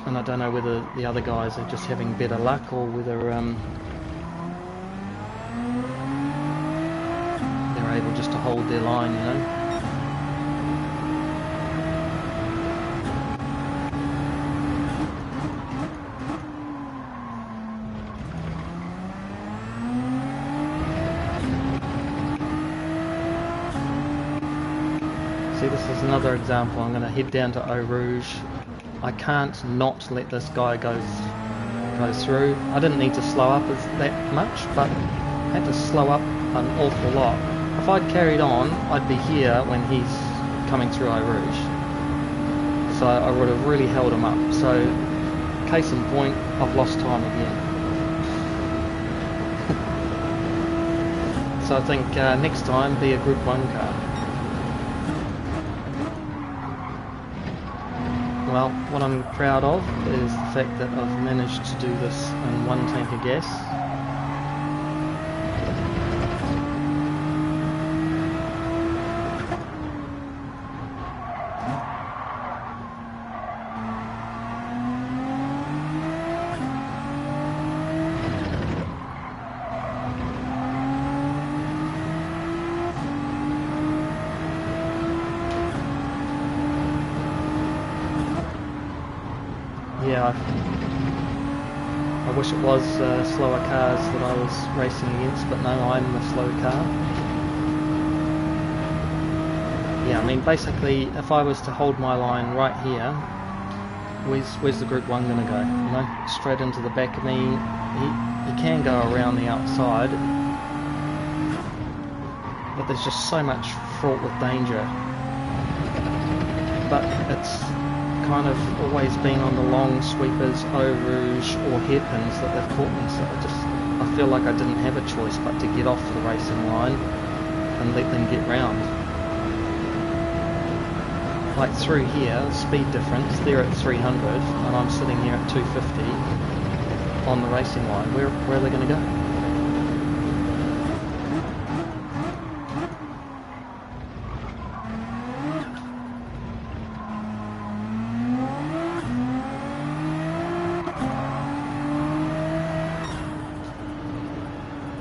And I don't know whether the other guys are just having better luck or whether they're able just to hold their line, you know. See, this is another example. I'm going to head down to Eau Rouge I can't not let this guy go through. I didn't need to slow up that much, but I had to slow up an awful lot. If I'd carried on, I'd be here when he's coming through Eau Rouge. So I would have really held him up. So, case in point, I've lost time again. So I think next time, be a Group 1 car. Well, what I'm proud of is the fact that I've managed to do this in 1 tank of gas. Yeah, I wish it was slower cars that I was racing against, but no, I'm the slow car. Yeah, I mean, basically, if I was to hold my line right here, where's the Group 1 going to go? You know, straight into the back of me. He can go around the outside, but there's just so much fraught with danger. But it's kind of always been on the long sweepers, Eau Rouge or hairpins that they've caught me, so I feel like I didn't have a choice but to get off the racing line and let them get round. Like through here, speed difference, they're at 300 and I'm sitting here at 250 on the racing line. Where are they going to go?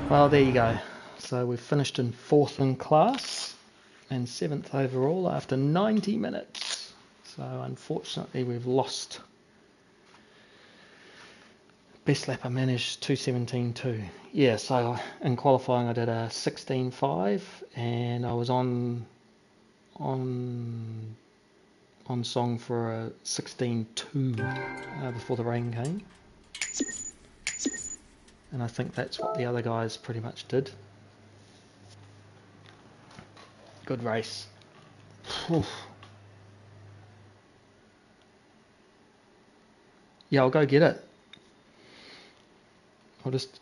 Well, there you go. So we've finished in 4th in class and 7th overall after 90 minutes. So unfortunately we've lost. Best lap I managed 2:17.2. Yeah, so in qualifying I did a 16.5 and I was on song for a 16.2 before the rain came. And I think that's what the other guys pretty much did. Good race. Oof. Yeah, I'll go get it. I'll just...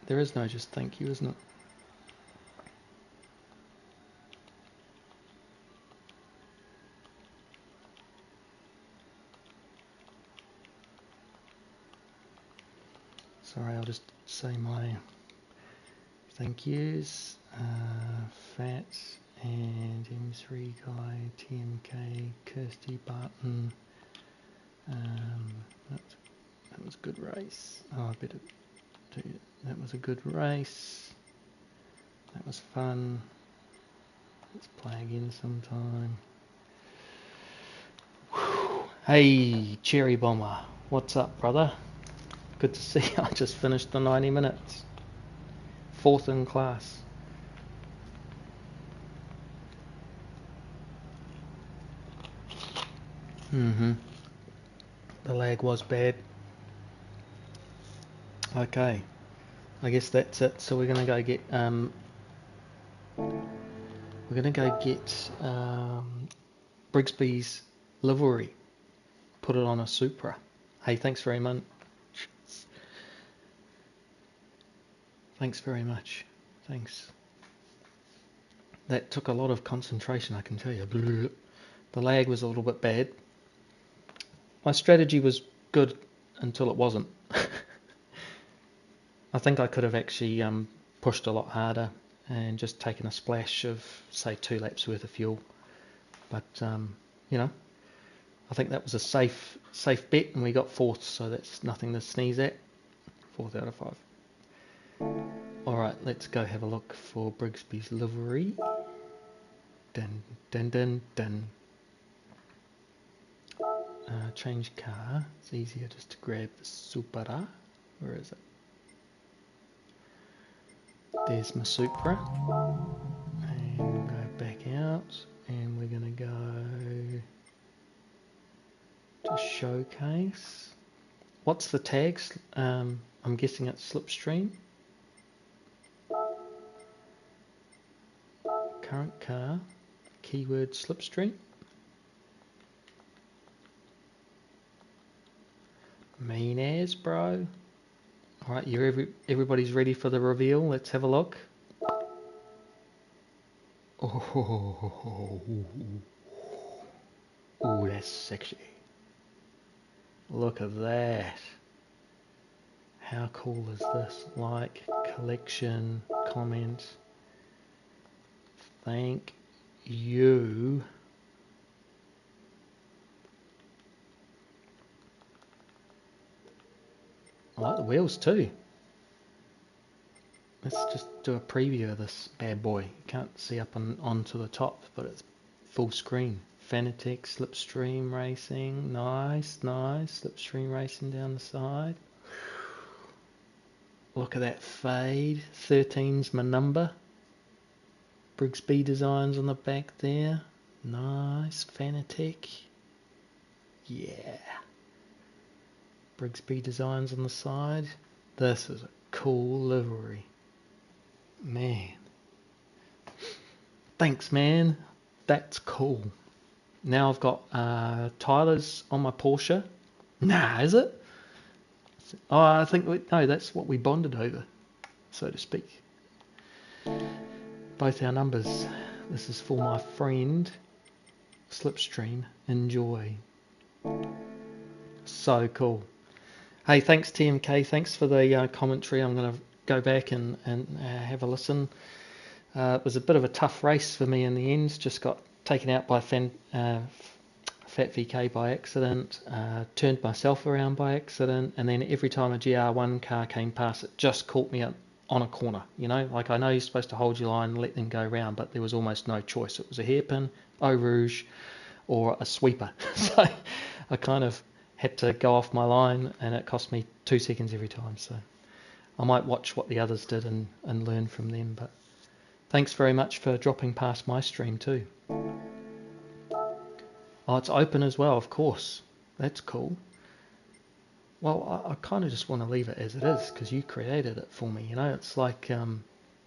there is no just thank you, isn't it? Sorry, I'll just say my thank yous. Fat and M3 Guy, TMK, Kirsty Barton. That was a good race. Oh, I better do it. That was a good race. That was fun. Let's play again sometime. Whew. Hey, Cherry Bomber. What's up, brother? Good to see you. I just finished the 90 minutes. 4th in class. The lag was bad. Okay. I guess that's it. So we're gonna go get Brigsby's livery. Put it on a Supra. Hey, thanks very much. Thanks very much. Thanks. That took a lot of concentration, I can tell you. The lag was a little bit bad. My strategy was good until it wasn't. I think I could have actually pushed a lot harder and just taken a splash of, say, 2 laps worth of fuel. But, you know, I think that was a safe bet, and we got 4th, so that's nothing to sneeze at. 4th out of 5. Alright, let's go have a look for Brigsby's livery. Dun, dun, dun, dun. Change car. It's easier just to grab the Supra. Where is it? There's my Supra. And we'll go back out, and we're going to go to showcase. What's the tags? I'm guessing it's slipstream. Current car, keyword slipstream. Mean as, bro. Alright, everybody's ready for the reveal. Let's have a look. Oh, that's sexy. Look at that. How cool is this? Like, collection, comment. Thank you. I like the wheels too. Let's just do a preview of this bad boy. You can't see up onto the top, but it's full screen. Fanatec, slipstream racing. Nice, nice. Slipstream racing down the side. Look at that fade. 13's my number. Brigsby designs on the back there. Nice. Fanatec. Yeah. Brigsby designs on the side. This is a cool livery. Man. Thanks, man. That's cool. Now I've got Tyler's on my Porsche. Nah, is it? Oh, I think, no, that's what we bonded over, so to speak. Both our numbers. This is for my friend Slipstream. Enjoy. So cool. Hey, thanks TMK. Thanks for the commentary. I'm going to go back and have a listen. It was a bit of a tough race for me in the end. Just got taken out by Fat VK by accident. Turned myself around by accident. And then every time a GR1 car came past, it just caught me on a corner. You know, like I know you're supposed to hold your line and let them go round, but there was almost no choice. It was a hairpin, Eau Rouge, or a sweeper. So I kind of had to go off my line, and it cost me 2 seconds every time. So I might watch what the others did and learn from them. But thanks very much for dropping past my stream too. Oh, it's open as well, of course. That's cool. Well, I kind of just want to leave it as it is because you created it for me. You know, it's like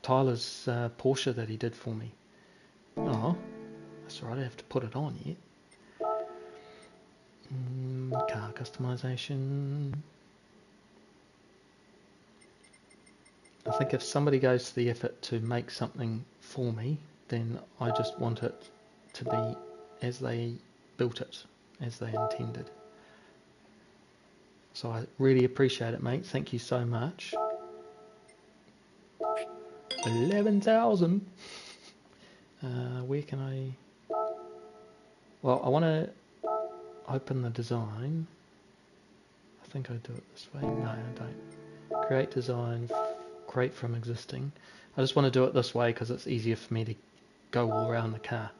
Tyler's Porsche that he did for me. Oh, that's all right. I have to put it on yet. Car customization. I think if somebody goes to the effort to make something for me, then I just want it to be as they built it, as they intended. So I really appreciate it, mate. Thank you so much. 11,000. Where can I? Well, I want to open the design. I think I do it this way. No, I don't. Create design, create from existing. I just want to do it this way because it's easier for me to go all around the car.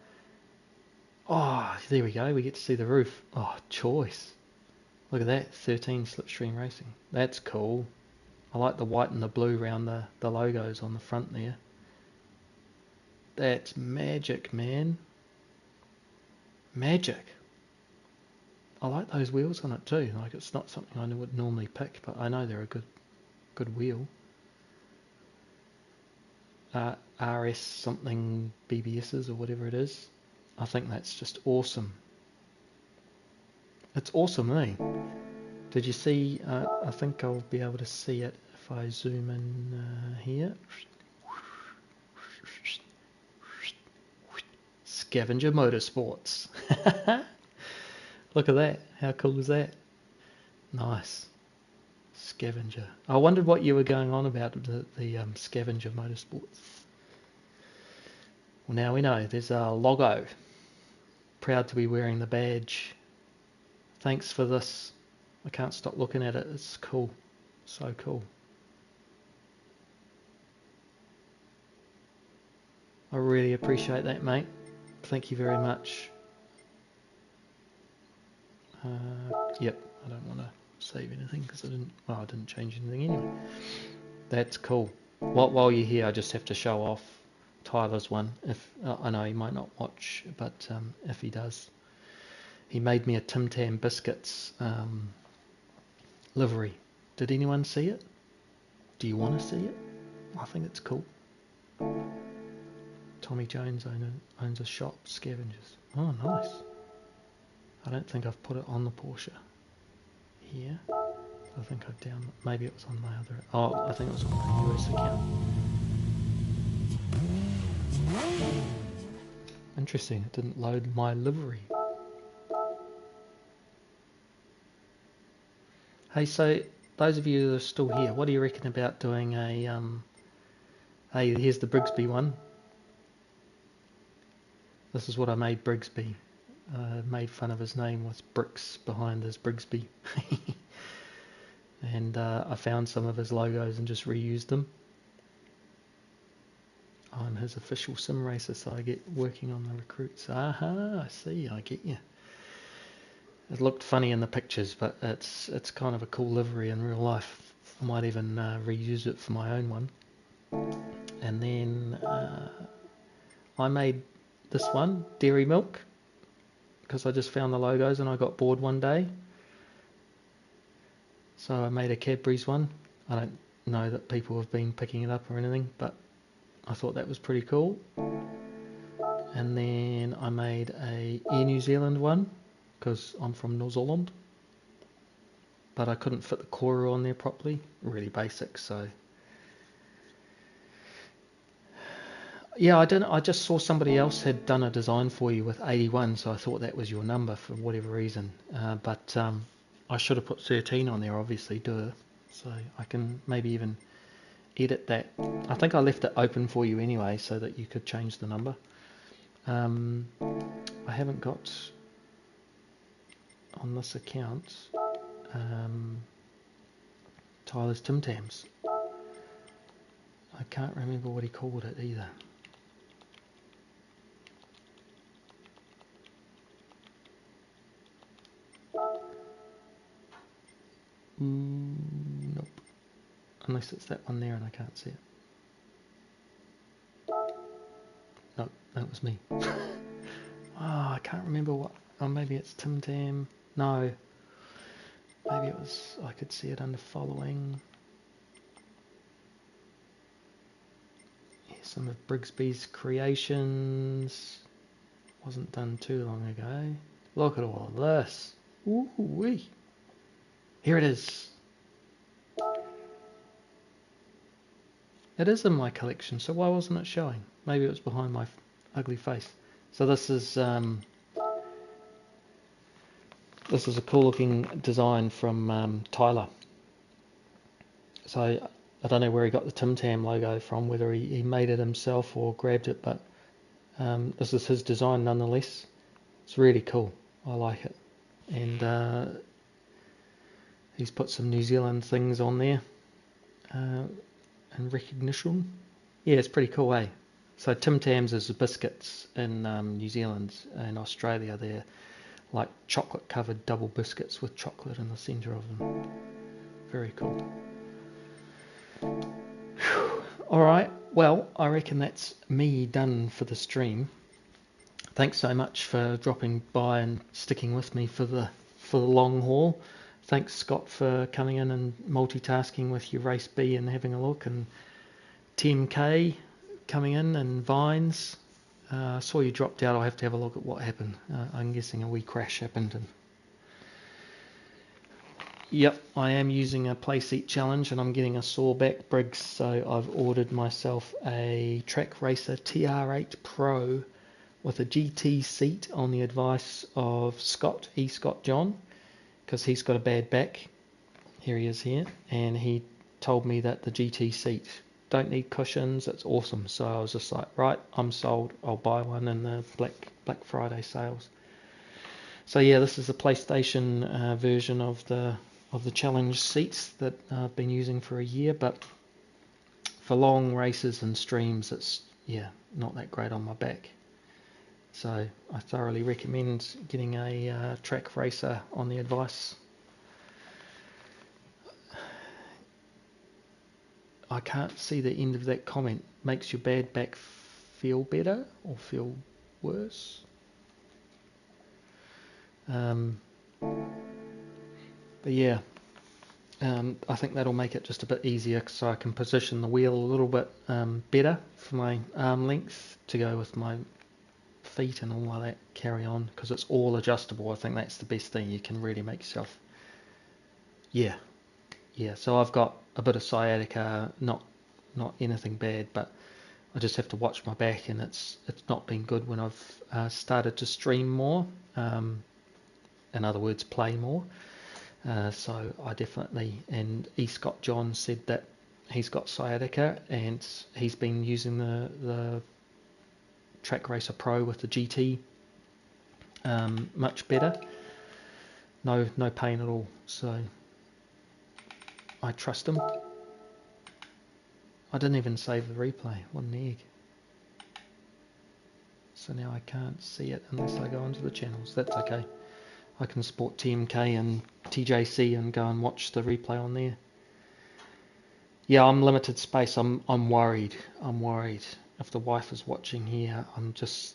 Oh, there we go. We get to see the roof. Oh, choice. Look at that. 13 Slipstream Racing. That's cool. I like the white and the blue around the logos on the front there. That's magic, man. Magic. I like those wheels on it too. Like, it's not something I would normally pick, but I know they're a good wheel. RS something BBSs or whatever it is. I think that's just awesome. It's awesome, eh? Did you see? I think I'll be able to see it if I zoom in here. Scavenger Motorsports. Look at that. How cool is that? Nice. Scavenger. I wondered what you were going on about the Scavenger Motorsports. Well, now we know. There's a logo. Proud to be wearing the badge. Thanks for this. I can't stop looking at it. It's cool. So cool. I really appreciate that, mate. Thank you very much. Yep, I don't want to save anything because I didn't change anything anyway. That's cool. While you're here, I just have to show off Tyler's one. If I know he might not watch, but if he does, he made me a Tim Tam Biscuits livery. Did anyone see it? Do you want to see it? I think it's cool. Tommy Jones owns a shop, Scavengers. Oh, nice. I don't think I've put it on the Porsche here. I think I've maybe it was on my other. Oh, I think it was on my US account. Interesting, it didn't load my livery. Hey, so those of you that are still here, what do you reckon about doing a hey, here's the Brigsby one. This is what I made Brigsby. Made fun of his name with bricks behind his Brigsby. And I found some of his logos and just reused them. I'm his official sim racer, so I get working on the recruits. Aha, I see, I get you. It looked funny in the pictures, but it's kind of a cool livery in real life. I might even reuse it for my own one. And then I made this one, Dairy Milk, because I just found the logos and I got bored one day. So I made a Cadbury's one. I don't know that people have been picking it up or anything, but I thought that was pretty cool. And then I made a Air New Zealand one, because I'm from New Zealand. But I couldn't fit the Kora on there properly. Really basic, so... Yeah, I just saw somebody else had done a design for you with 81, so I thought that was your number for whatever reason. But I should have put 13 on there, obviously, duh. So I can maybe even edit that. I think I left it open for you anyway, so that you could change the number. I haven't got on this account Tyler's Tim Tams. I can't remember what he called it either. Nope. Unless it's that one there and I can't see it. Nope, that was me. Oh, I can't remember what. Oh, maybe it's Tim Tam. No. Maybe it was. I could see it under following. Here's some of Brigsby's creations. Wasn't done too long ago. Look at all of this. Ooh-wee. Here it is. It is in my collection, so why wasn't it showing? Maybe it was behind my ugly face. So this is a cool looking design from Tyler. So I don't know where he got the Tim Tam logo from, whether he made it himself or grabbed it, but this is his design nonetheless. It's really cool. I like it. And he's put some New Zealand things on there in recognition. Yeah, it's pretty cool, eh? So Tim Tams is biscuits in New Zealand and Australia. They're like chocolate covered double biscuits with chocolate in the centre of them. Very cool. Alright, well, I reckon that's me done for the stream. Thanks so much for dropping by and sticking with me for the long haul. Thanks, Scott, for coming in and multitasking with your race B and having a look, and Tim K coming in, and Vines. I saw you dropped out. I'll have to have a look at what happened. I'm guessing a wee crash happened. And yep, I am using a Playseat challenge and I'm getting a sore back, Briggs, so I've ordered myself a Track Racer TR8 Pro with a GT seat on the advice of Scott John, because he's got a bad back. Here he is here, and he told me that the GT seat don't need cushions, it's awesome. So I was just like, right, I'm sold, I'll buy one in the Black Friday sales. So yeah, this is the PlayStation version of the challenge seats that I've been using for a year, but for long races and streams, it's not that great on my back. So I thoroughly recommend getting a Track Racer on the advice. I can't see the end of that comment. Makes your bad back feel better or feel worse. But yeah, I think that'll make it just a bit easier, so I can position the wheel a little bit better for my arm length to go with my feet and all of that carry on, because it's all adjustable. I think that's the best thing. You can really make yourself, yeah, so I've got a bit of sciatica, not anything bad, but I just have to watch my back, and it's not been good when I've started to stream more, in other words, play more. So I definitely, and eScott John said that he's got sciatica, and he's been using the Track Racer Pro with the GT, much better. No pain at all. So I trust him. I didn't even save the replay. What an egg. So now I can't see it unless I go onto the channels. That's okay. I can support TMK and TJC and go and watch the replay on there. Yeah, I'm limited space. I'm worried. If the wife is watching here,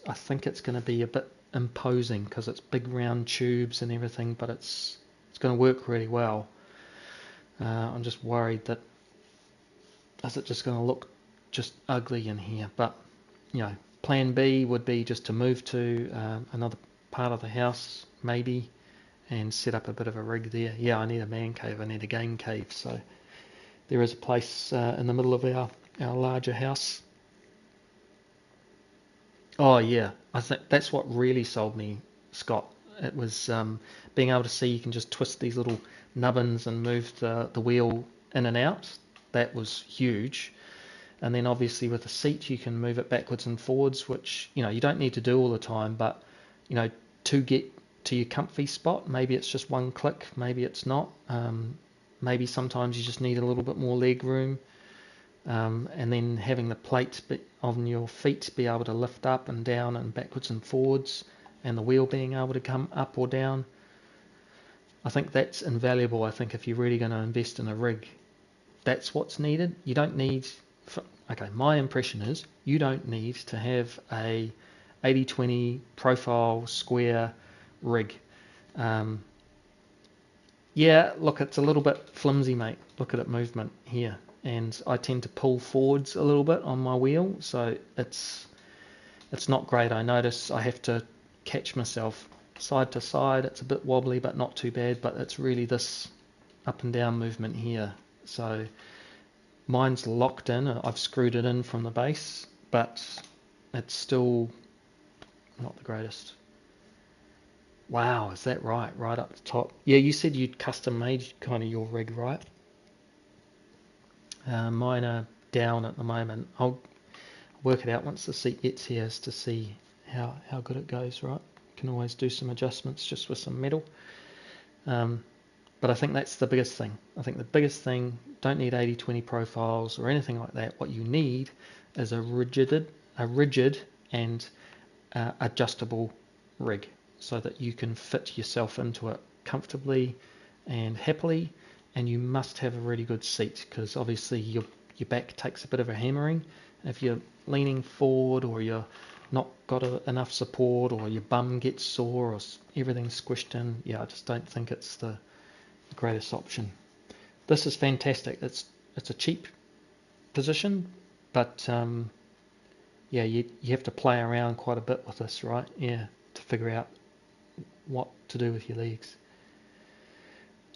I think it's going to be a bit imposing because it's big round tubes and everything, but it's going to work really well. I'm just worried that is it just going to look just ugly in here. But you know, plan B would be just to move to another part of the house maybe and set up a bit of a rig there. Yeah, I need a man cave, I need a game cave, so there is a place in the middle of our larger house. Oh yeah, I think that's what really sold me, Scott. It was being able to see you can just twist these little nubbins and move the wheel in and out. That was huge. And then obviously with the seat you can move it backwards and forwards, which you don't need to do all the time, but to get to your comfy spot, maybe it's just one click, maybe it's not. Maybe sometimes you just need a little bit more leg room. And then having the plate on your feet be able to lift up and down and backwards and forwards, and the wheel being able to come up or down. I think that's invaluable. I think if you're really going to invest in a rig, that's what's needed. You don't need, my impression is you don't need to have a 80-20 profile square rig. Yeah, look, it's a little bit flimsy, mate. Look at it movement here. And I tend to pull forwards a little bit on my wheel, so it's not great. I notice I have to catch myself side to side. It's a bit wobbly, but not too bad. But it's really this up and down movement here. So mine's locked in. I've screwed it in from the base, but it's still not the greatest. Wow, is that right? Right up the top. Yeah, you said you'd custom made kind of your rig, right? Mine are down at the moment. I'll work it out once the seat gets here as to see how good it goes, right? Can always do some adjustments just with some metal. But I think that's the biggest thing. I think the biggest thing, don't need 80-20 profiles or anything like that. What you need is a rigid and adjustable rig so that you can fit yourself into it comfortably and happily. And you must have a really good seat, because obviously your back takes a bit of a hammering. If you're leaning forward or you're not got enough support, or your bum gets sore, or everything's squished in, I just don't think it's the greatest option. This is fantastic. It's a cheap position, but you have to play around quite a bit with this, right? Yeah, to figure out what to do with your legs.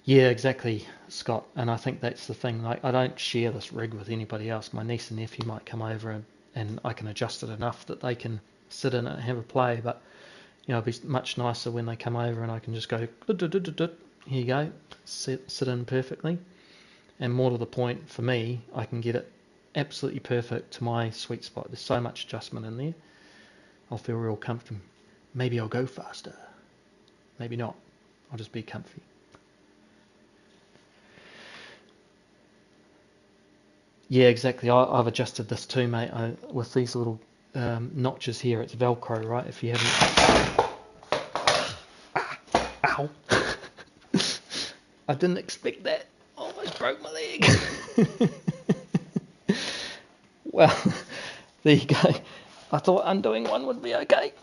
Yeah, exactly, Scott. And I think that's the thing. Like, I don't share this rig with anybody else. My niece and nephew might come over and I can adjust it enough that they can sit in it and have a play. But it'd be much nicer when they come over and I can just go, here you go, sit in perfectly. And more to the point, for me, I can get it absolutely perfect to my sweet spot. There's so much adjustment in there. I'll feel real comfortable. Maybe I'll go faster. Maybe not. I'll just be comfy. Yeah, exactly. I've adjusted this too, mate. With these little notches here, it's Velcro, right? If you haven't... Ow! I didn't expect that. I almost broke my leg. Well, there you go. I thought undoing one would be okay.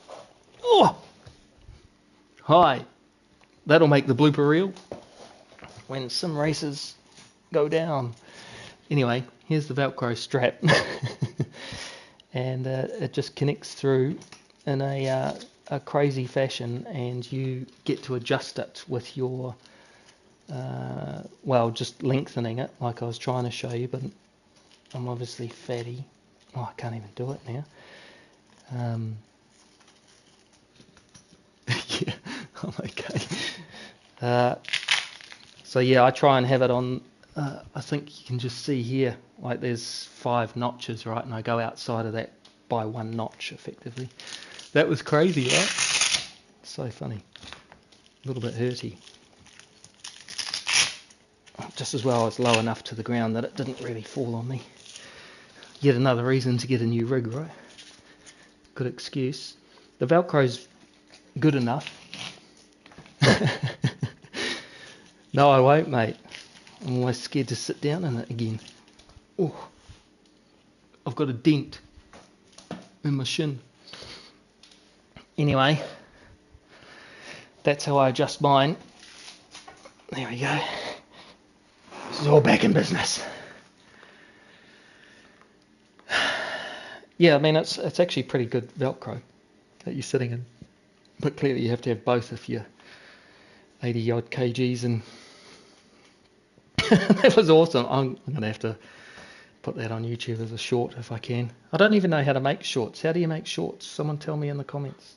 Oh! Hi. That'll make the blooper reel when some races go down. Anyway, here's the Velcro strap. And it just connects through in a crazy fashion, and you get to adjust it with your, just lengthening it like I was trying to show you, but I'm obviously fatty. Oh, I can't even do it now. Yeah, I'm okay. So yeah, I try and have it on, I think you can just see here, like there's 5 notches, right? And I go outside of that by 1 notch, effectively. That was crazy, right? So funny. A little bit hurty. Just as well, I was low enough to the ground that it didn't really fall on me. Yet another reason to get a new rig, right? Good excuse. The Velcro's good enough. No, I won't, mate. I'm almost scared to sit down in it again. Oh, I've got a dent in my shin. Anyway, that's how I adjust mine. There we go. This is all back in business. Yeah, I mean, it's actually pretty good Velcro that you're sitting in. But clearly you have to have both if you're 80 odd kgs, and that was awesome. I'm going to have to put that on YouTube as a short if I can. I don't even know how to make shorts. How do you make shorts? Someone tell me in the comments.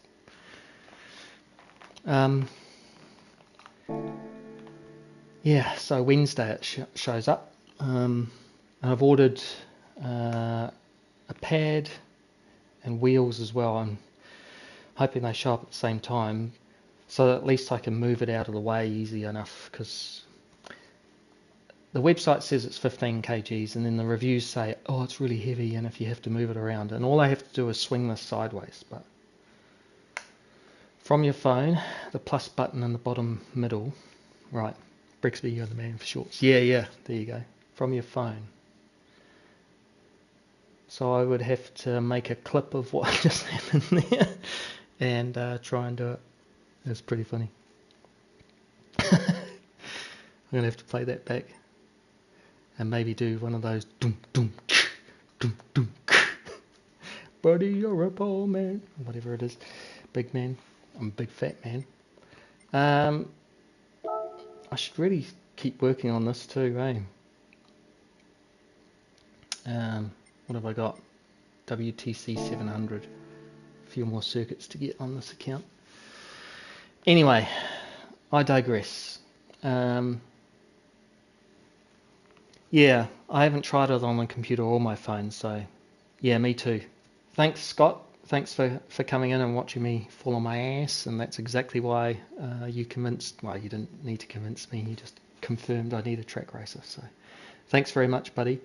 Yeah, so Wednesday it shows up. I've ordered a pad and wheels as well. I'm hoping they show up at the same time, so that at least I can move it out of the way easy enough, because the website says it's 15 kgs, and then the reviews say, oh, it's really heavy, and if you have to move it around, and all I have to do is swing this sideways. But from your phone, the plus button in the bottom middle, right, Brixby, you're the man for shorts. Yeah, there you go, from your phone. So I would have to make a clip of what just happened there and try and do it. It's pretty funny. I'm going to have to play that back and maybe do one of those doom doom doom doom. Buddy, you're a poor man, whatever it is. Big man. I'm a big fat man. I should really keep working on this too, eh? What have I got? WTC 700. A few more circuits to get on this account. Anyway, I digress. Yeah, I haven't tried it on the computer or my phone, so yeah, me too. Thanks, Scott. Thanks for coming in and watching me fall on my ass, and that's exactly why you convinced, well, you didn't need to convince me, you just confirmed I need a track racer, so thanks very much, buddy.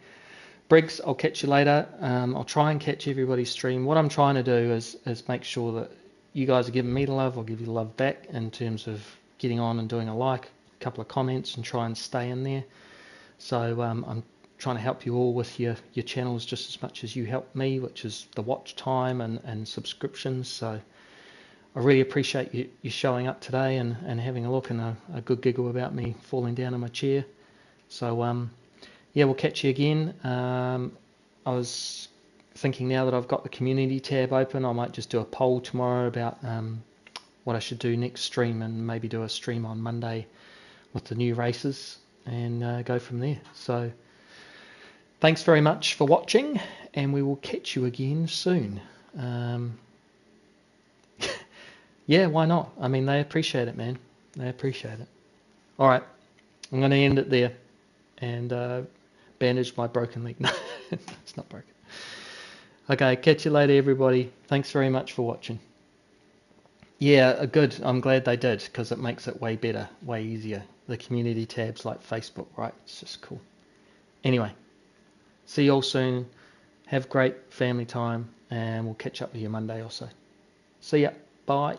Briggs, I'll catch you later. I'll try and catch everybody's stream. What I'm trying to do is make sure that you guys are giving me the love, I'll give you the love back in terms of getting on and doing a like, a couple of comments, and try and stay in there. So I'm trying to help you all with your channels just as much as you help me, which is the watch time and subscriptions. So I really appreciate you showing up today and having a look and a good giggle about me falling down in my chair. So yeah, we'll catch you again. I was thinking, now that I've got the community tab open, I might just do a poll tomorrow about what I should do next stream, and maybe do a stream on Monday with the new races and go from there. So thanks very much for watching, and we will catch you again soon. Yeah, why not? I mean, they appreciate it, man. They appreciate it. All right, I'm going to end it there and bandage my broken leg. No, it's not broken. Okay, catch you later, everybody. Thanks very much for watching. Yeah, good. I'm glad they did, because it makes it way better, way easier. The community tabs like Facebook, right? It's just cool. Anyway, see you all soon. Have great family time, and we'll catch up with you Monday or so. See ya. Bye.